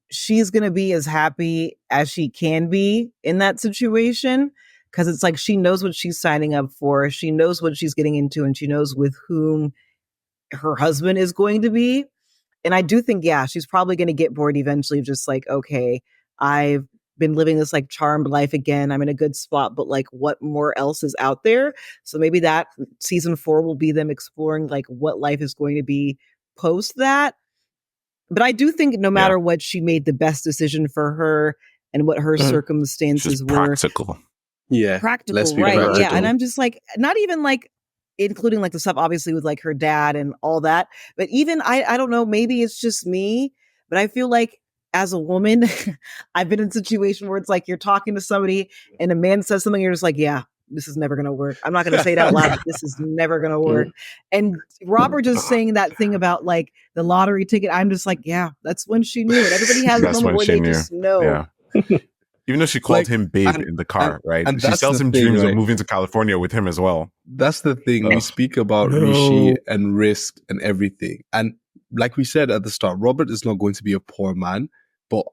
she's going to be as happy as she can be in that situation, because it's like she knows what she's signing up for. She knows what she's getting into, and she knows with whom her husband is going to be. And I do think, she's probably going to get bored eventually, just like, okay, I've been living this like charmed life again. I'm in a good spot, but like what more else is out there? So maybe that season 4 will be them exploring like what life is going to be post that. But I do think no matter what, she made the best decision for her and what her circumstances were. Practical. Yeah. Practical, let's be right. practical. Yeah. And I'm just like, not even like including like the stuff obviously with like her dad and all that. But even I don't know, maybe it's just me, but I feel like as a woman, I've been in a situation where it's like you're talking to somebody and a man says something, you're just like, yeah, this is never going to work. I'm not going to say it out loud, but this is never going to work. And Robert just saying that thing about like the lottery ticket, I'm just like, yeah, that's when she knew it. Everybody has a moment where they just know. Yeah. Even though she called him babe in the car, right? And she sells him dreams of moving to California with him as well. That's the thing. We speak about Rishi and risk and everything. And like we said at the start, Robert is not going to be a poor man, but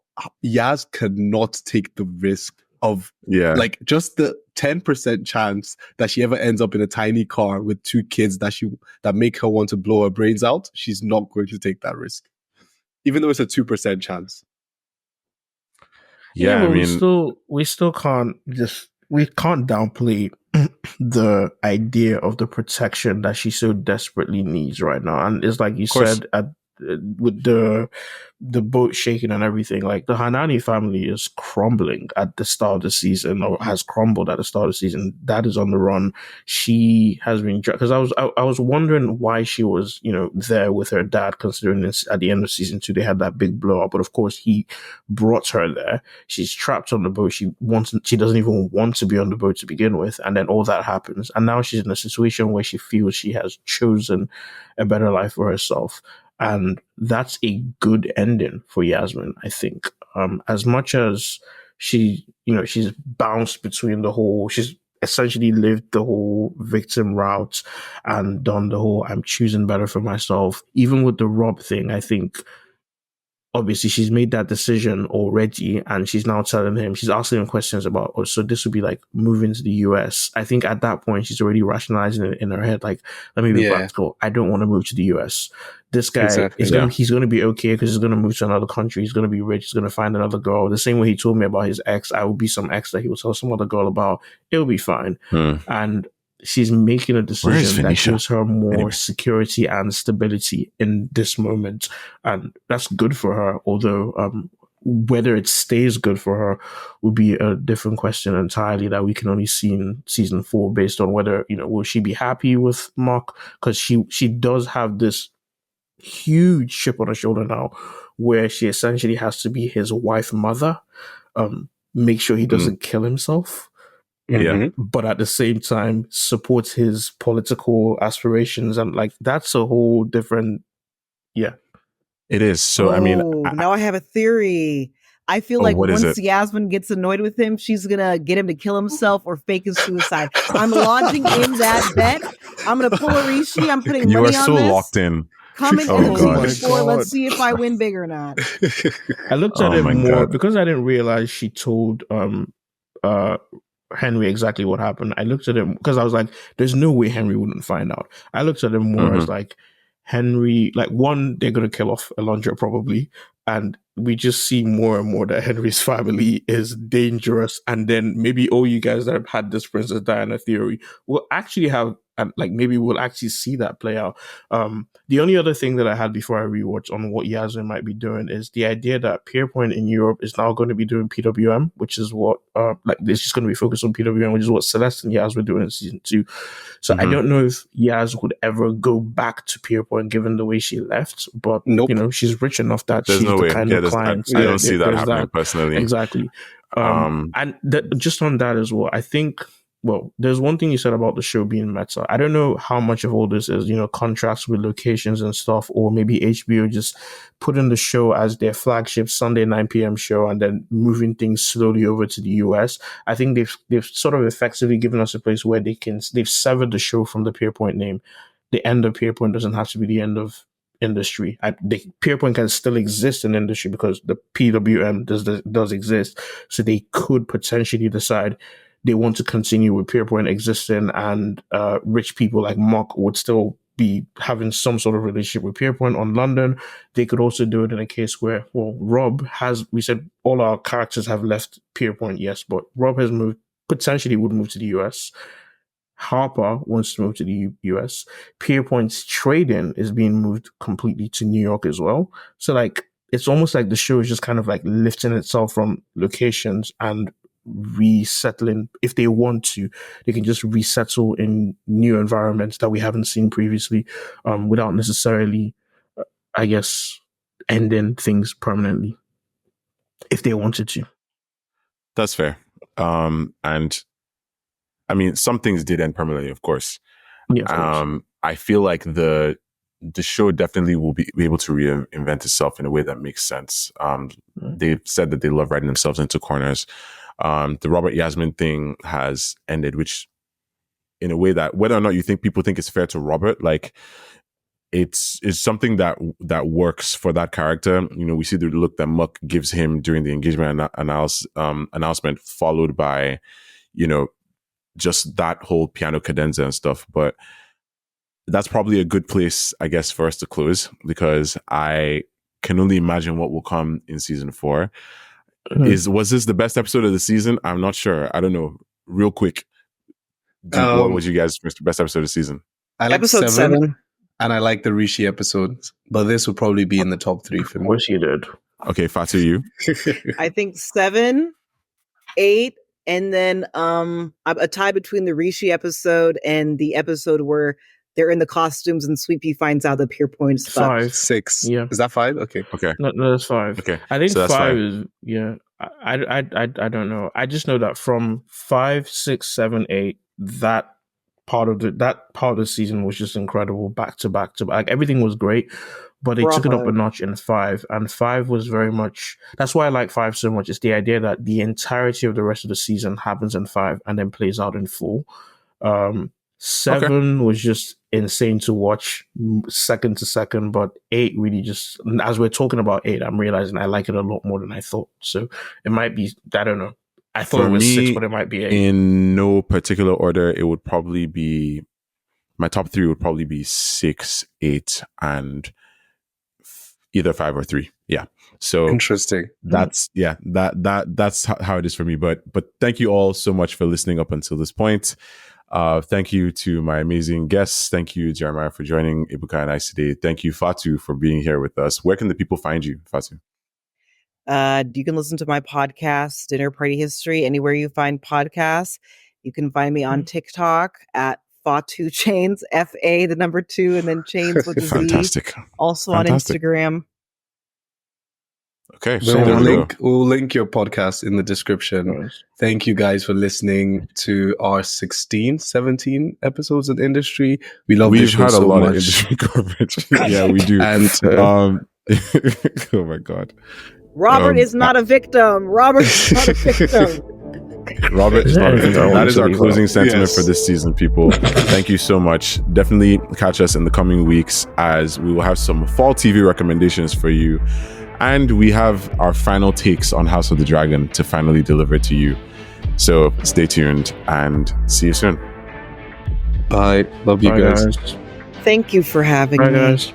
Yaz cannot take the risk of like just the 10% chance that she ever ends up in a tiny car with 2 kids that make her want to blow her brains out. She's not going to take that risk, even though it's a 2% chance. Yeah, I mean, we still can't downplay the idea of the protection that she so desperately needs right now. And it's like you said, with the boat shaking and everything, like the Hanani family is crumbling at the start of the season, or has crumbled at the start of the season. Dad is on the run. She has been, because I was wondering why she was, there with her dad, considering this at the end of season 2 they had that big blow up. But of course he brought her there. She's trapped on the boat. She doesn't even want to be on the boat to begin with, and then all that happens, and now she's in a situation where she feels she has chosen a better life for herself. And that's a good ending for Yasmin, I think. As much as she's bounced between she's essentially lived the whole victim route and done the whole I'm choosing better for myself. Even with the Rob thing, I think obviously she's made that decision already, and she's now telling him, she's asking him questions about, so this would be like moving to the US. I think at that point she's already rationalizing it in her head, like, let me be practical. I don't want to move to the US. This guy he's going to be okay because he's going to move to another country. He's going to be rich. He's going to find another girl. The same way he told me about his ex, I will be some ex that he will tell some other girl about. It'll be fine. And she's making a decision that gives her more security and stability in this moment. And that's good for her. Although whether it stays good for her would be a different question entirely that we can only see in season 4 based on whether, will she be happy with Mark? Because she does have this huge chip on her shoulder now where she essentially has to be his wife mother, make sure he doesn't kill himself. But at the same time supports his political aspirations, and like that's a whole different it is. So I mean, now I have a theory. I feel like once Yasmin gets annoyed with him, she's gonna get him to kill himself or fake his suicide. I'm lodging in that bet. I'm gonna pull a Rishi. I'm putting money on this. You are so locked in. Coming in season 4. Let's see if I win big or not. I looked at it more because I didn't realize she told Henry exactly what happened. I looked at him because I was like, there's no way Henry wouldn't find out. I looked at him more as like, Henry, like, one, they're going to kill off Alondra probably. And we just see more and more that Henry's family is dangerous. And then maybe all you guys that have had this Princess Diana theory will actually have, like, maybe we'll actually see that play out. The only other thing that I had before I rewatched on what Yasmin might be doing is the idea that Pierpoint in Europe is now going to be doing PWM, which is what, like, it's just going to be focused on PWM, which is what Celeste and Yaz were doing in season 2. So I don't know if Yaz would ever go back to Pierpoint given the way she left, but, you know, she's rich enough that she's the kind of client. I don't see that happening personally. Exactly. And just on that as well, I think, well, there's one thing you said about the show being meta. I don't know how much of all this is, you know, contracts with locations and stuff, or maybe HBO just putting the show as their flagship Sunday 9 p.m. show and then moving things slowly over to the US. I think they've sort of effectively given us a place where they've severed the show from the Pierpoint name. The end of Pierpoint doesn't have to be the end of industry. The Pierpoint can still exist in industry because the PWM does exist. So they could potentially decide they want to continue with Pierpoint existing, and rich people like Mock would still be having some sort of relationship with Pierpoint on London. They could also do it in a case where, well, Rob has, we said all our characters have left Pierpoint, yes, but Rob has moved, potentially would move to the US. Harper wants to move to the US. Pierpoint's trading is being moved completely to New York as well. So, like, it's almost like the show is just kind of like lifting itself from locations and resettling. If they want to, they can just resettle in new environments that we haven't seen previously, without necessarily, I guess, ending things permanently, if they wanted to. That's fair. And I mean, some things did end permanently, of course. Yeah, I feel like the show definitely will be able to reinvent itself in a way that makes sense. They've said that they love writing themselves into corners. The Robert Yasmin thing has ended, which in a way that, whether or not you think people think it's fair to Robert, like, it's something that works for that character. You know, we see the look that Muck gives him during the engagement announcement, followed by, you know, just that whole piano cadenza and stuff. But that's probably a good place, I guess, for us to close, because I can only imagine what will come in season 4. Was this the best episode of the season? I'm not sure. I don't know. Real quick, what was you guys' best episode of the season? I like Episode 7. and I like the Rishi episodes, but this would probably be in the top 3 for me. Of course you did. Okay, Fatou, you? I think 7, 8, and then a tie between the Rishi episode and the episode where they're in the costumes and Sweet Pea finds out the Pierpoint's 5. 6. Yeah. Is that 5? Okay. No, that's 5. Okay. I think so 5 is, yeah. I don't know. I just know that from 5, 6, 7, 8, that part of the season was just incredible, back to back to back. Like, everything was great, but they took it up a notch in 5, and 5 was very much. That's why I like 5 so much. It's the idea that the entirety of the rest of the season happens in 5 and then plays out in full. 7 was just insane to watch second to second, but 8 really just, as we're talking about 8, I'm realizing I like it a lot more than I thought. So it might be, I don't know. I thought it was 6, but it might be 8. In no particular order, it would probably be, my top 3 would probably be 6, 8, and either 5 or 3. Yeah. So interesting. That's that's how it is for me. But thank you all so much for listening up until this point. Thank you to my amazing guests. Thank you, Jeremiah, for joining Ibuka and I today. Thank you, Fatou, for being here with us. Where can the people find you, Fatou? You can listen to my podcast, Dinner Party History, anywhere you find podcasts. You can find me on TikTok at Fatou Chains, FA, the number 2, and then Chains with a Z. Fantastic. Also Fantastic. on Instagram. Okay, so we'll link your podcast in the description. Nice. Thank you guys for listening to our 17 episodes of the industry. We've had a lot of industry coverage. Yeah, we do. And oh my God. Robert is not a victim. Robert is not a victim. Robert is not a victim. That is our closing sentiment for this season, people. Thank you so much. Definitely catch us in the coming weeks, as we will have some fall TV recommendations for you. And we have our final takes on House of the Dragon to finally deliver to you. So stay tuned and see you soon. Bye. Love you Bye, guys. guys. Thank you for having Bye, me. guys.